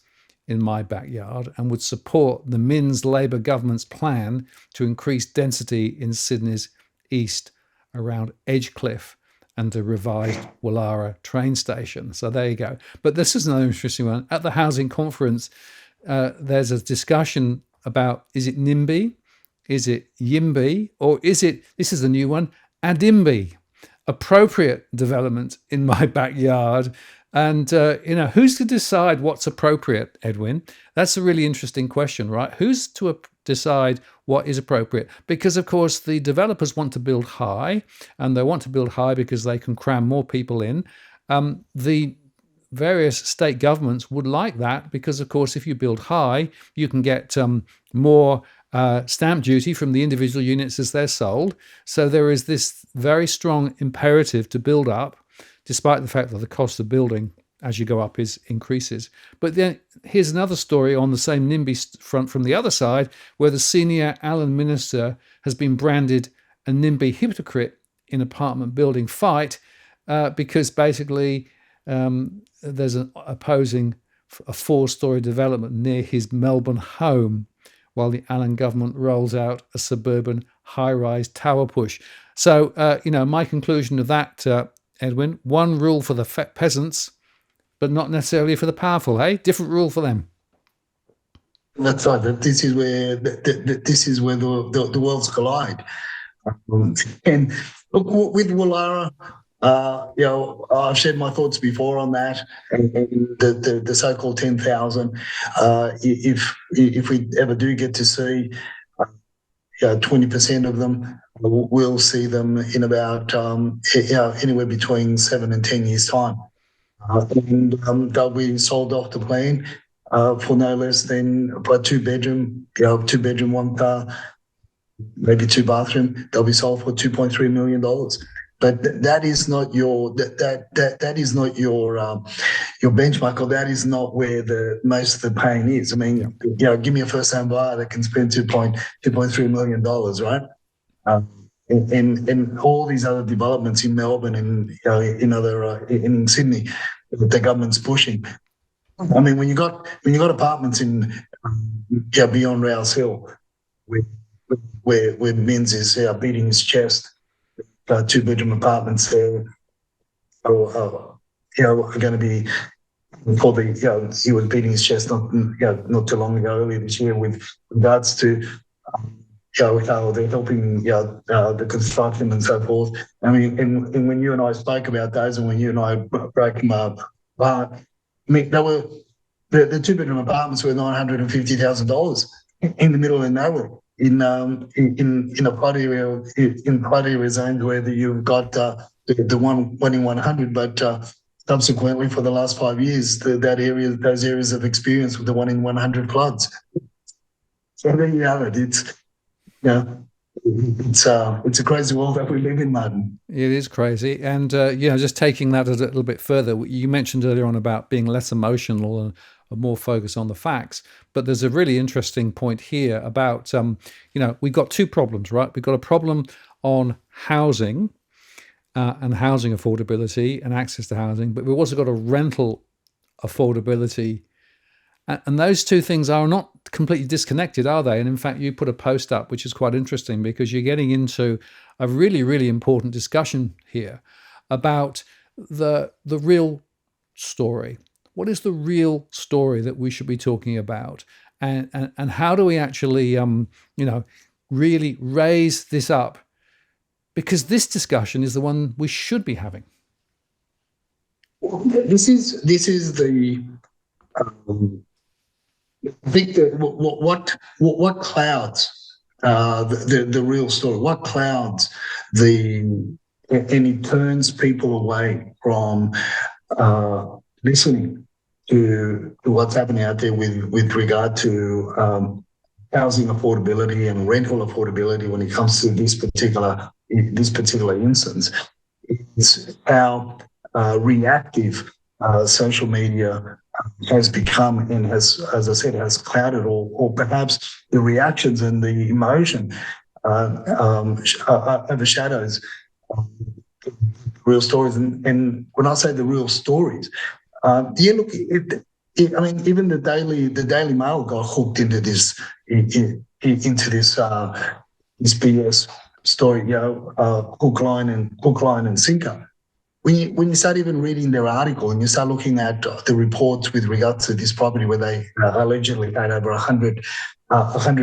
in my backyard, and would support the Minns Labor government's plan to increase density in Sydney's east around Edgecliff and the revised Woollahra train station. So there you go. But this is another interesting one. At the housing conference, there's a discussion about, is it NIMBY, is it YIMBY, or is it, this is the new one, ADIMBY? Appropriate development in my backyard. And, who's to decide what's appropriate, Edwin? That's a really interesting question, right? Who's to decide what is appropriate? Because, of course, the developers want to build high, and they want to build high because they can cram more people in. The various state governments would like that because, of course, if you build high, you can get more stamp duty from the individual units as they're sold. So there is this very strong imperative to build up, despite the fact that the cost of building as you go up increases. But then here's another story on the same NIMBY front from the other side, where the senior Allen minister has been branded a NIMBY hypocrite in apartment building fight because basically there's an opposing a 4-story development near his Melbourne home, while the Allen government rolls out a suburban high-rise tower push. So, my conclusion of that, Edwin, one rule for the peasants, but not necessarily for the powerful, hey? Different rule for them. That's right. This is where the worlds collide. And look, with Woollahra, I've shared my thoughts before on that, and the so-called 10,000. If we ever do get to see 20% of them, we'll see them in about anywhere between 7 and 10 years' time. And they'll be sold off the plan for no less than a 2-bedroom, 2-bedroom, 1 car, maybe 2-bathroom. They'll be sold for $2.3 million. But that is not your that is not your benchmark, or that is not where the most of the pain is. I mean, give me a first-time buyer that can spend $2.3 million, right? And all these other developments in Melbourne and in Sydney that the government's pushing. I mean, when you got apartments in beyond Rouse Hill, where Men's is beating his chest, 2-bedroom apartments there are going to be he was beating his chest not too long ago, earlier this year, with regards to how they're helping the construction and so forth. I mean, and when you and I spoke about those, and when you and I broke them apart, I mean, they were the 2-bedroom apartments were $950,000 in the middle of nowhere. In a plot area, in plot area zones where you've got the one in 100, but subsequently for the last 5 years, those areas have experienced with the 1 in 100 floods. So there you have it. It's a crazy world that we live in, Martin. It is crazy, and just taking that a little bit further, you mentioned earlier on about being less emotional and more focus on the facts. But there's a really interesting point here about, we've got 2 problems, right? We've got a problem on housing and housing affordability and access to housing, but we've also got a rental affordability. And those 2 things are not completely disconnected, are they? And in fact, you put a post up, which is quite interesting, because you're getting into a really, really important discussion here about the real story. What is the real story that we should be talking about? And how do we actually, really raise this up? Because this discussion is the one we should be having. This is the I think that what clouds the real story? What clouds and it turns people away from listening to what's happening out there with regard to housing affordability and rental affordability when it comes to this particular instance. It's how reactive social media has become, and has, as I said, has clouded or perhaps the reactions and the emotion overshadows real stories. And when I say the real stories, look, I mean, even the Daily Mail got hooked into this this BS story, hook, line, and sinker. When you start even reading their article and you start looking at the reports with regards to this property, where they allegedly had over 100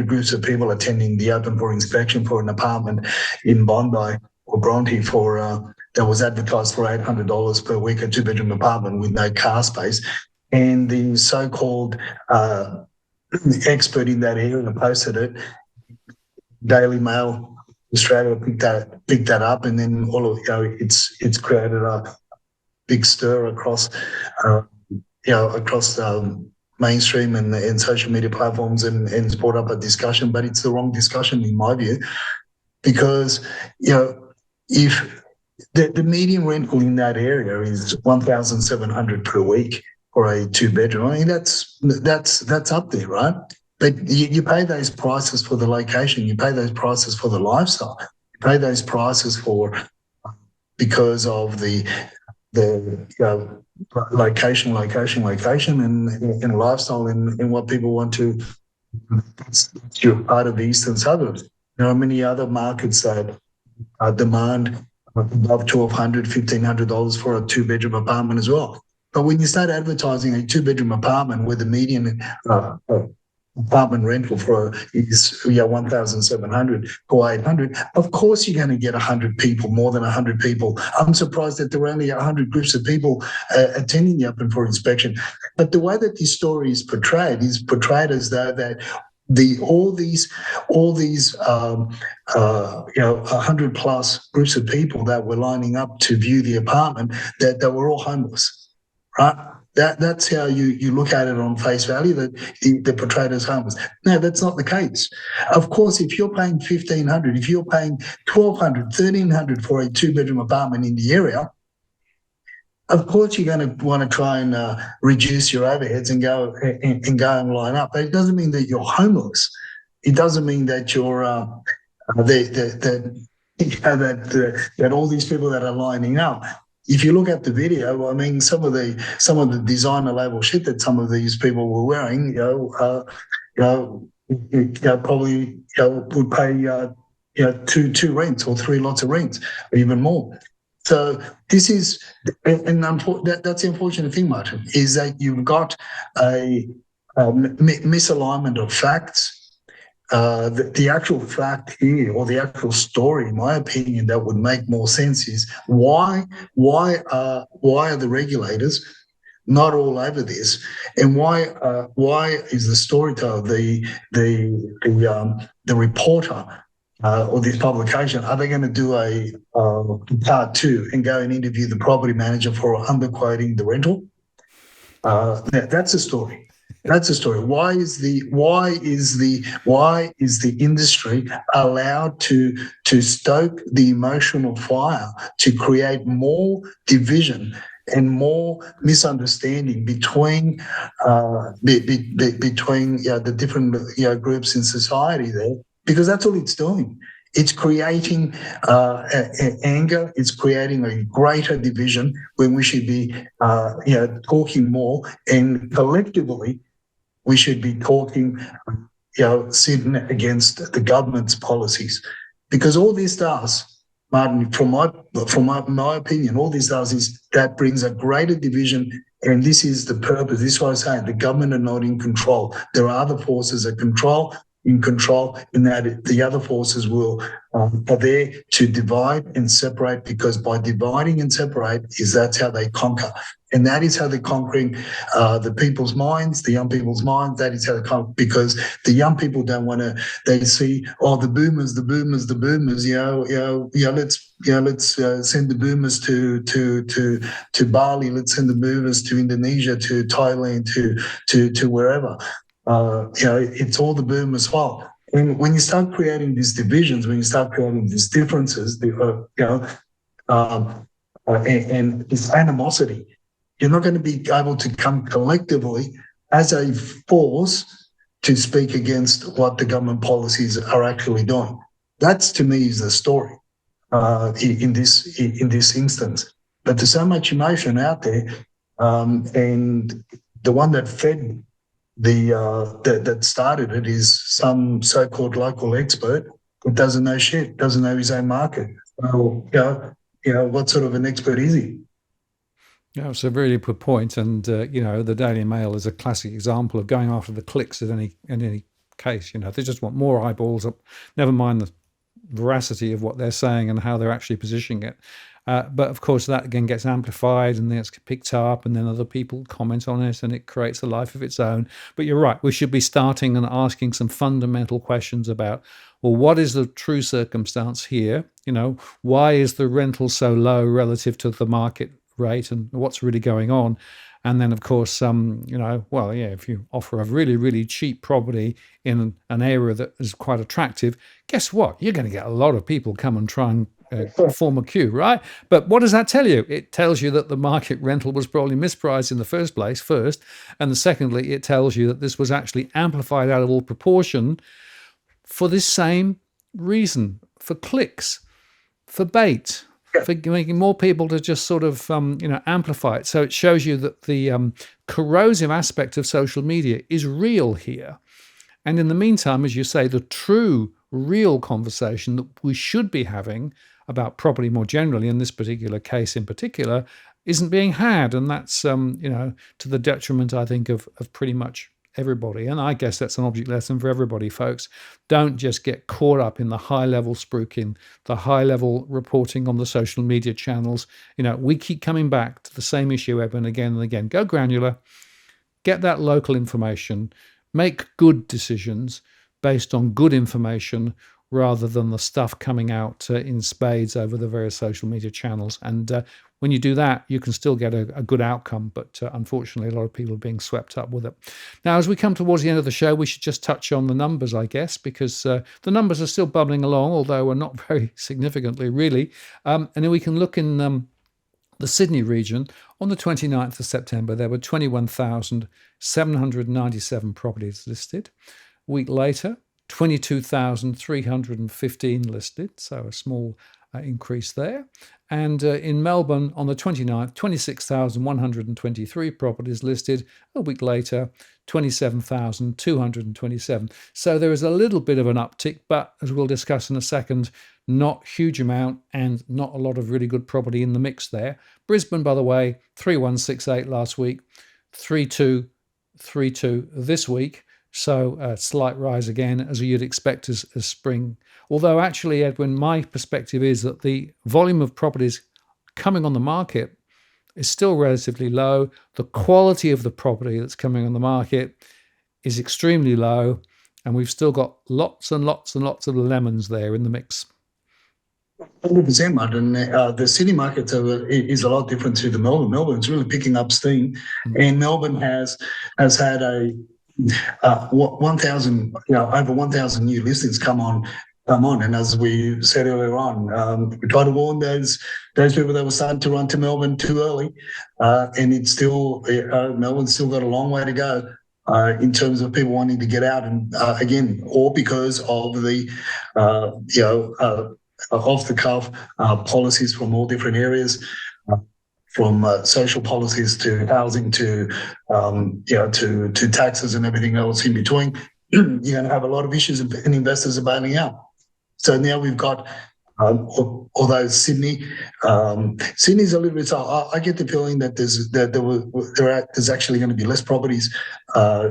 groups of people attending the open for inspection for an apartment in Bondi or Bronte that was advertised for $800 per week, a 2-bedroom apartment with no car space, and the so-called expert in that area posted it. Daily Mail Australia picked that up, and then it's created a big stir across mainstream and social media platforms and it's brought up a discussion, but it's the wrong discussion in my view, because if the median rental in that area is 1,700 per week for a 2-bedroom, I mean that's up there, right? But you pay those prices for the location, you pay those prices for the lifestyle, you pay those prices because of the location, and lifestyle and what people want to. You're part of the eastern suburbs. There are many other markets that demand above $1,200, $1,500 for a 2-bedroom apartment as well. But when you start advertising a 2-bedroom apartment where the median apartment rental is 1,700 or 800, of course you're going to get 100 people, more than 100 people. I'm surprised that there are only 100 groups of people attending the open for inspection. But the way that this story is portrayed as though that all these 100 plus groups of people that were lining up to view the apartment, that they were all homeless, right? That's how you look at it on face value, that they're portrayed as homeless. No, that's not the case. Of course, if you're paying $1,500, if you're paying $1,200, $1,300 for a 2-bedroom apartment in the area, of course you're going to want to try and reduce your overheads and go and line up. But it doesn't mean that you're homeless. It doesn't mean that you're that all these people that are lining up. If you look at the video, I mean, some of the designer label shit that some of these people were wearing, probably would pay two rents or 3 lots of rents, or even more. So this is, and that's the unfortunate thing, Martin, is that you've got a misalignment of facts. The actual fact here, or the actual story, in my opinion, that would make more sense is why are the regulators not all over this, and why is the storyteller, the reporter, or this publication, are they going to do a part 2 and go and interview the property manager for underquoting the rental? That's a story. That's the story. Why is the industry allowed to stoke the emotional fire, to create more division and more misunderstanding between the different groups in society there? Because that's all it's doing. It's creating anger. It's creating a greater division when we should be, talking more, and collectively we should be talking, sitting against the government's policies. Because all this does, Martin, from my opinion, all this does is that brings a greater division. And this is the purpose. This is what I'm saying. The government are not in control. There are other forces in control, in that the other forces are there to divide and separate, because by dividing and separate that's how they conquer. And that is how they're conquering the people's minds, the young people's minds. That is how they conquer, because the young people don't want to. They see, the boomers. Let's send the boomers to Bali. Let's send the boomers to Indonesia, to Thailand, to wherever. It's all the boomers' fault. And when you start creating these divisions, when you start creating these differences, and this animosity, you're not going to be able to come collectively as a force to speak against what the government policies are actually doing. That's, to me, is the story in this instance. But there's so much emotion out there, and the one that fed that started it is some so-called local expert who doesn't know shit, doesn't know his own market. So, what sort of an expert is he? Yeah, it's a really good point. And, the Daily Mail is a classic example of going after the clicks in any case. They just want more eyeballs up, never mind the veracity of what they're saying and how they're actually positioning it. But of course, that again gets amplified and then it's picked up, and then other people comment on it, and it creates a life of its own. But you're right, we should be starting and asking some fundamental questions about, well, what is the true circumstance here? Why is the rental so low relative to the market rate, and what's really going on? And then, of course, well, yeah, if you offer a really, really cheap property in an area that is quite attractive, guess what? You're going to get a lot of people come and try and form a queue, right? But what does that tell you? It tells you that the market rental was probably mispriced in the first place, first. And secondly, it tells you that this was actually amplified out of all proportion for this same reason, for clicks, for bait, for making more people to just sort of, amplify it. So it shows you that the corrosive aspect of social media is real here. And in the meantime, as you say, the true, real conversation that we should be having about property more generally, in this particular case in particular, isn't being had. And that's, to the detriment, I think, of pretty much everybody. And I guess that's an object lesson for everybody, folks. Don't just get caught up in the high-level spruiking, the high-level reporting on the social media channels. We keep coming back to the same issue ever and again and again. Go granular, get that local information, make good decisions based on good information rather than the stuff coming out in spades over the various social media channels. And when you do that, you can still get a good outcome. But unfortunately, a lot of people are being swept up with it. Now, as we come towards the end of the show, we should just touch on the numbers, I guess, because the numbers are still bubbling along, although we're not very significantly, really. And then we can look in the Sydney region. On the 29th of September, there were 21,797 properties listed. A week later, 22,315 listed, so a small increase there. And in Melbourne on the 29th, 26,123 properties listed. A week later, 27,227. So there is a little bit of an uptick, but as we'll discuss in a second, not huge amount and not a lot of really good property in the mix there. Brisbane, by the way, 3168 last week, 3232 this week. So a slight rise again, as you'd expect as spring. Although actually, Edwin, my perspective is that the volume of properties coming on the market is still relatively low. The quality of the property that's coming on the market is extremely low. And we've still got lots and lots and lots of lemons there in the mix. 100%, Martin. The Sydney market is a lot different to the Melbourne. Melbourne's really picking up steam. And Melbourne has had a 1,000, over 1,000 new listings come on. And as we said earlier on, we try to warn those people that were starting to run to Melbourne too early, and it's still Melbourne's still got a long way to go in terms of people wanting to get out, and again, all because of the off the cuff policies from all different areas. From social policies to housing to taxes and everything else in between, you're going to have a lot of issues and investors are bailing out. So now we've got, although Sydney's a little bit. So I get the feeling that there's actually going to be less properties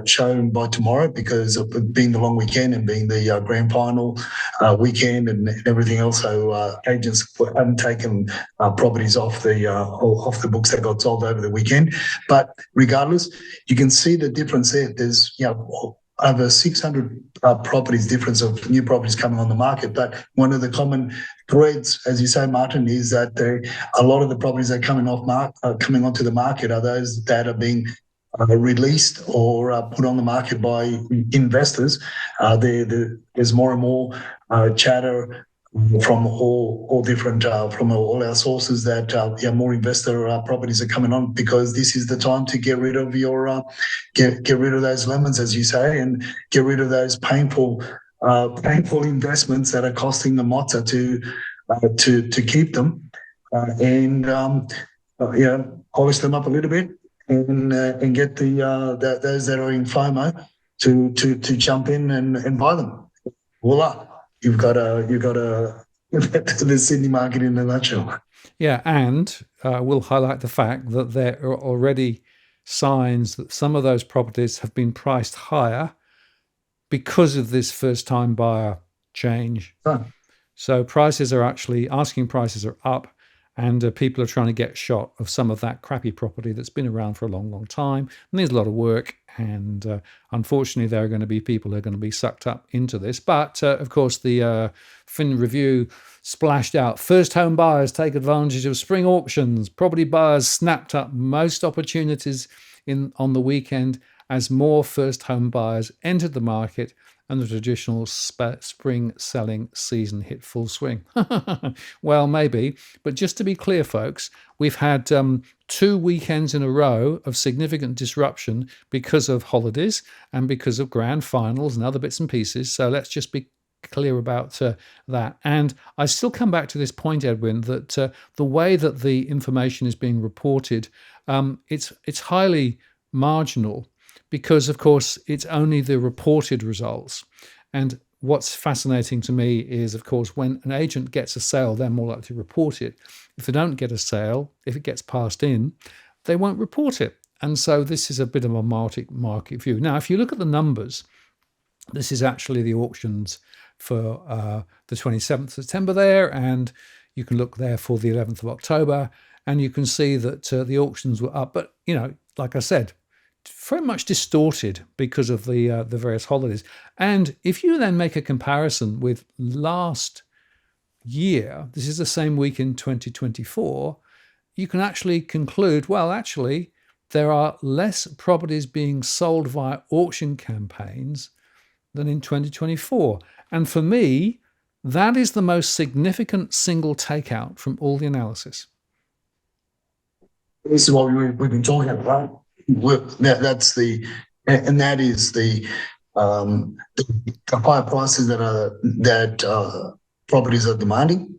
shown by tomorrow because of being the long weekend and being the grand final weekend and everything else. So agents haven't taken properties off the books that got sold over the weekend. But regardless, you can see the difference there. There's over 600 properties difference of new properties coming on the market. But one of the common threads, as you say, Martin, is that a lot of the properties that are coming onto the market are those that are being released or put on the market by investors. There's more and more chatter from all different from all our sources that more investor properties are coming on because this is the time to get rid of your get rid of those lemons, as you say, and get rid of those painful investments that are costing the mozza to keep them and polish them up a little bit and get those that are in FOMO to jump in and buy them. Voila. You've got the Sydney market in a nutshell. Yeah, and we'll highlight the fact that there are already signs that some of those properties have been priced higher because of this first-time buyer change. So asking prices are up, and people are trying to get shot of some of that crappy property that's been around for a long, long time and needs a lot of work. And unfortunately, there are going to be people who are going to be sucked up into this. But of course, the Fin Review splashed out, first home buyers take advantage of spring auctions. Property buyers snapped up most opportunities on the weekend as more first home buyers entered the market and the traditional spring selling season hit full swing. Well, maybe. But just to be clear, folks, we've had 2 weekends in a row of significant disruption because of holidays and because of grand finals and other bits and pieces. So let's just be clear about that. And I still come back to this point, Edwin, that the way that the information is being reported, it's highly marginal, because, of course, it's only the reported results. And what's fascinating to me is, of course, when an agent gets a sale, they're more likely to report it. If they don't get a sale, if it gets passed in, they won't report it. And so this is a bit of a market view. Now, if you look at the numbers, this is actually the auctions for the 27th of September there, and you can look there for the 11th of October, and you can see that the auctions were up. But, like I said, very much distorted because of the various holidays. And if you then make a comparison with last year, this is the same week in 2024, you can actually conclude, well, actually, there are less properties being sold via auction campaigns than in 2024. And for me, that is the most significant single takeout from all the analysis. This is what we've been talking about. That is the higher prices that properties are demanding.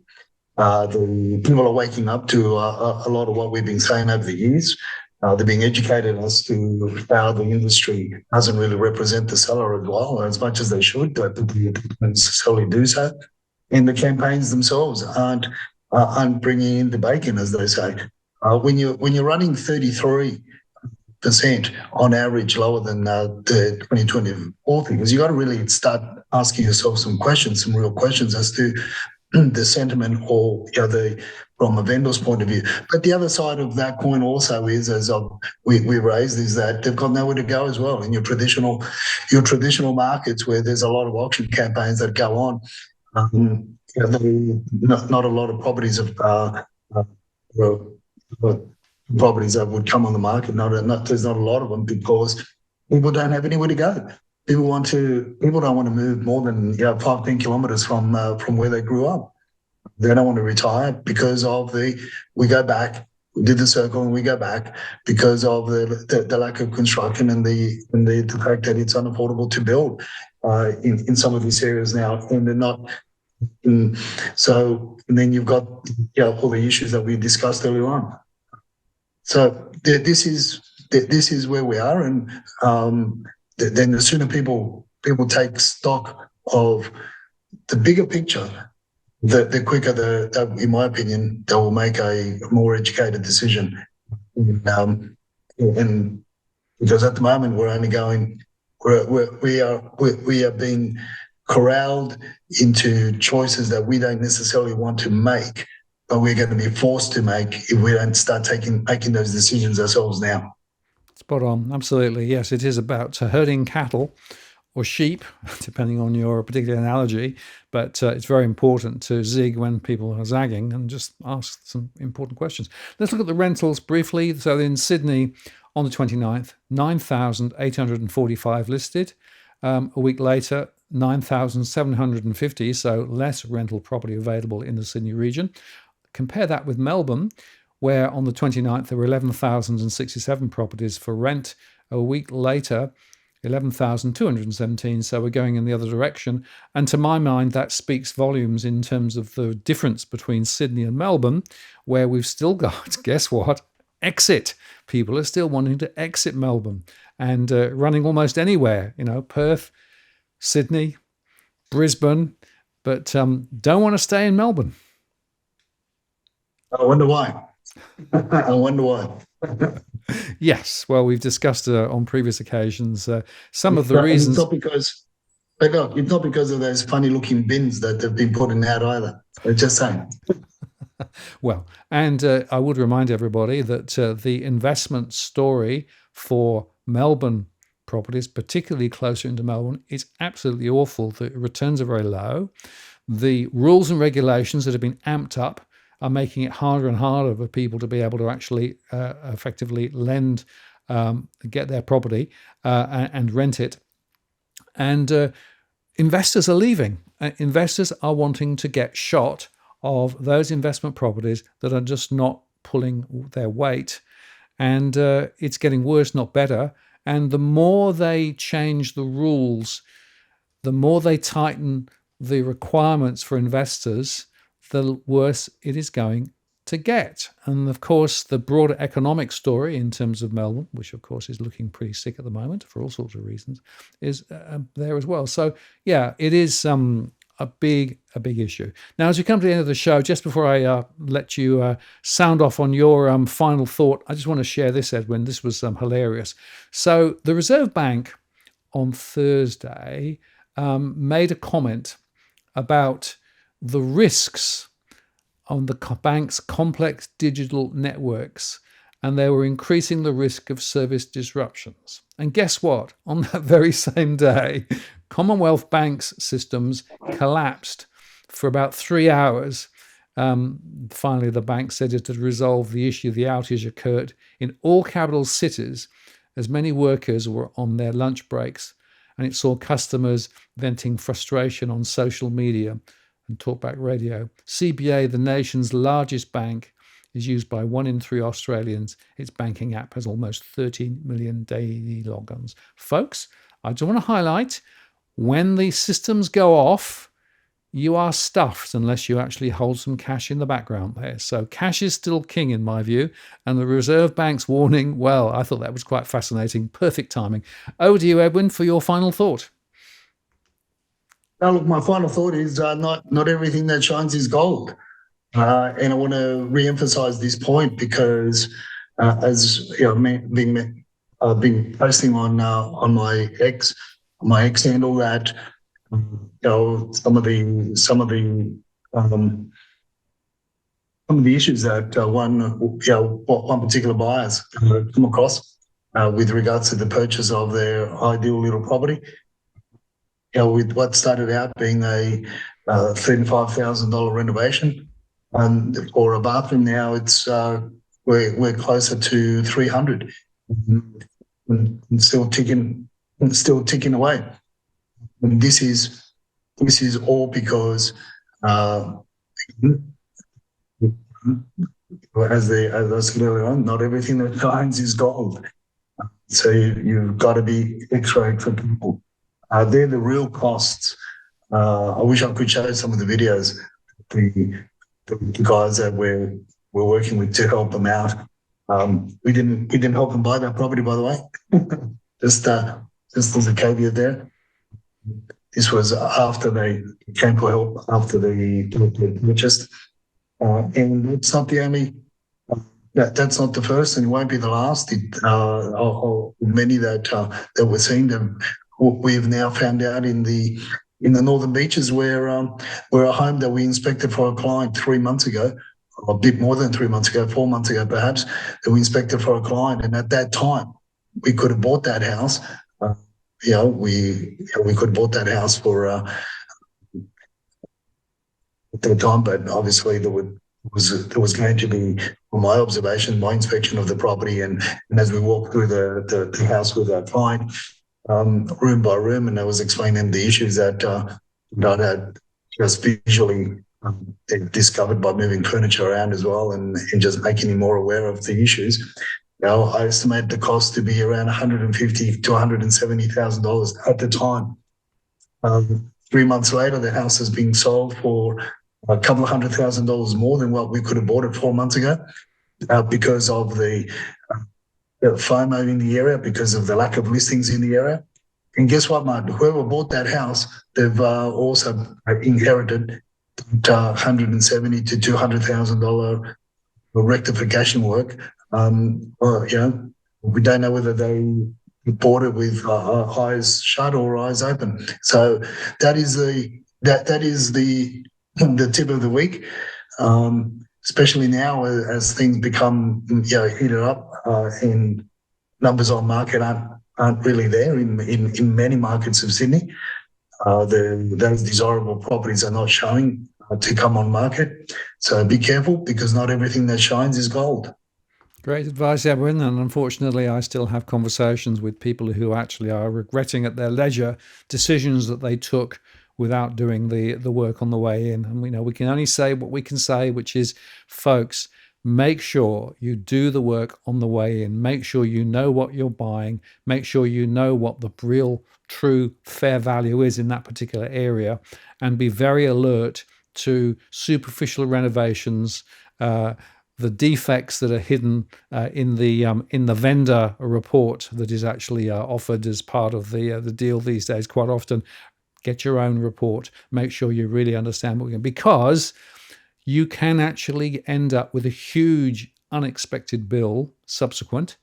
The people are waking up to a lot of what we've been saying over the years. They're being educated as to how the industry doesn't really represent the seller as well, as much as they should. They don't necessarily do so. And the campaigns themselves aren't bringing in the bacon, as they say. When you're running 33% on average lower than the 2024 figures, you got to really start asking yourself some real questions as to the sentiment or from a vendor's point of view. But the other side of that coin also is, as we raised, is that they've got nowhere to go as well. In your traditional markets where there's a lot of auction campaigns that go on, not a lot of properties of properties that would come on the market. There's not a lot of them because people don't have anywhere to go. People don't want to move more than 5-10 kilometres from where they grew up. They don't want to retire because of we go back. We did the circle and we go back because of the lack of construction and the fact that it's unaffordable to build in some of these areas now, and they're not. And then you've got all the issues that we discussed earlier on. So this is where we are, and then the sooner people take stock of the bigger picture, the quicker, in my opinion, they will make a more educated decision. And because at the moment we're only going, we are being corralled into choices that we don't necessarily want to make, but we're going to be forced to make if we don't start making those decisions ourselves now. Spot on. Absolutely. Yes, it is about herding cattle or sheep, depending on your particular analogy. But it's very important to zig when people are zagging and just ask some important questions. Let's look at the rentals briefly. So in Sydney on the 29th, 9,845 listed. A week later, 9,750, so less rental property available in the Sydney region. Compare that with Melbourne, where on the 29th there were 11,067 properties for rent. A week later, 11,217, so we're going in the other direction. And to my mind, that speaks volumes in terms of the difference between Sydney and Melbourne, where we've still got, guess what, exit. People are still wanting to exit Melbourne and running almost anywhere, Perth, Sydney, Brisbane, but don't want to stay in Melbourne. I wonder why. Yes, well, we've discussed on previous occasions some of the reasons. It's not because of those funny-looking bins that have been putting out either. I'm just saying. Well, and I would remind everybody that the investment story for Melbourne properties, particularly closer into Melbourne, is absolutely awful. The returns are very low. The rules and regulations that have been amped up are making it harder and harder for people to be able to actually effectively lend, get their property and rent it. And investors are leaving. Investors are wanting to get shot of those investment properties that are just not pulling their weight. And it's getting worse, not better. And the more they change the rules, the more they tighten the requirements for investors, the worse it is going to get. And of course, the broader economic story in terms of Melbourne, which of course is looking pretty sick at the moment for all sorts of reasons, is there as well. So yeah, it is a big issue. Now, as we come to the end of the show, just before I let you sound off on your final thought, I just want to share this, Edwin. This was hilarious. So the Reserve Bank on Thursday made a comment about the risks on the bank's complex digital networks, and they were increasing the risk of service disruptions. And guess what? On that very same day, Commonwealth Bank's systems collapsed for about 3 hours. Finally, the bank said it had resolved the issue. The outage occurred in all capital cities as many workers were on their lunch breaks, and it saw customers venting frustration on social media and talkback radio. CBA, the nation's largest bank, is used by 1 in 3 Australians. Its banking app has almost 13 million daily logons. Folks, I just want to highlight, when the systems go off, you are stuffed unless you actually hold some cash in the background there. So cash is still king in my view. And the Reserve Bank's warning, well, I thought that was quite fascinating. Perfect timing. Over to you, Edwin, for your final thought. Now, look, my final thought is not everything that shines is gold. And I want to re-emphasize this point because, as you know, I've been posting on my X handle that some of the issues that one particular buyers come across with regards to the purchase of their ideal little property. With what started out being a $35,000 renovation, or a bathroom, now it's we're closer to 300, and still ticking away. And this is all because, as I said earlier on, not everything that shines is gold. So you've got to be X-rayed for people. They're the real costs. I wish I could show some of the videos, the guys that we're working with to help them out. We didn't help them buy that property, by the way. just as a caveat there. This was after they came for help after they purchased, and it's not the only. That's not the first, and it won't be the last. Many that we're seeing them. We've now found out in the Northern Beaches where a home that we inspected for a client 3 months ago, a bit more than 3 months ago, 4 months ago perhaps, that we inspected for a client, and at that time we could have bought that house. We could have bought that house for at the time, but obviously there was going to be, from my observation, my inspection of the property, and as we walked through the house with our client, room by room, and I was explaining the issues that I had just visually discovered by moving furniture around as well, and just making him more aware of the issues. I estimate the cost to be around $150,000 to $170,000 at the time. 3 months later, the house has been sold for a couple of $100,000 more than what we could have bought it 4 months ago, because of the FOMO in the area, because of the lack of listings in the area. And guess what, mate? Whoever bought that house, they've also inherited $170,000 to $200,000 rectification work. We don't know whether they bought it with eyes shut or eyes open. So that is the tip of the week. especially now as things become heated up and numbers on market aren't really there in many markets of Sydney. Those desirable properties are not showing to come on market. So be careful, because not everything that shines is gold. Great advice, Edwin. And unfortunately, I still have conversations with people who actually are regretting at their leisure decisions that they took without doing the work on the way in. And we can only say what we can say, which is, folks, make sure you do the work on the way in. Make sure you know what you're buying. Make sure you know what the real, true, fair value is in that particular area, and be very alert to superficial renovations, the defects that are hidden in the vendor report that is actually offered as part of the deal these days. Quite often, get your own report. Make sure you really understand what you're doing, because you can actually end up with a huge unexpected bill subsequent.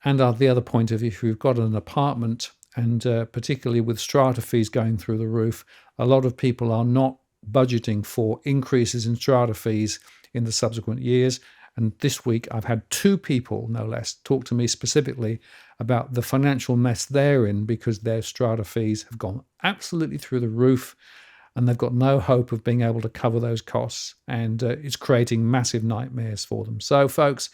And the other point of, if you've got an apartment, and particularly with strata fees going through the roof, a lot of people are not budgeting for increases in strata fees in the subsequent years. And this week, I've had 2 people, no less, talk to me specifically about the financial mess they're in, because their strata fees have gone absolutely through the roof, and they've got no hope of being able to cover those costs. And it's creating massive nightmares for them. So, folks,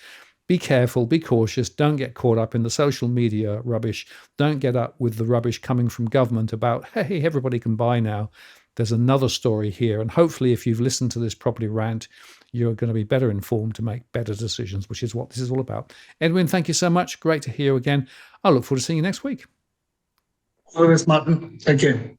be careful, be cautious. Don't get caught up in the social media rubbish. Don't get up with the rubbish coming from government about, hey, everybody can buy now. There's another story here. And hopefully, if you've listened to this property rant, you're going to be better informed to make better decisions, which is what this is all about. Edwin, thank you so much. Great to hear you again. I look forward to seeing you next week. All the best, Martin. Take care.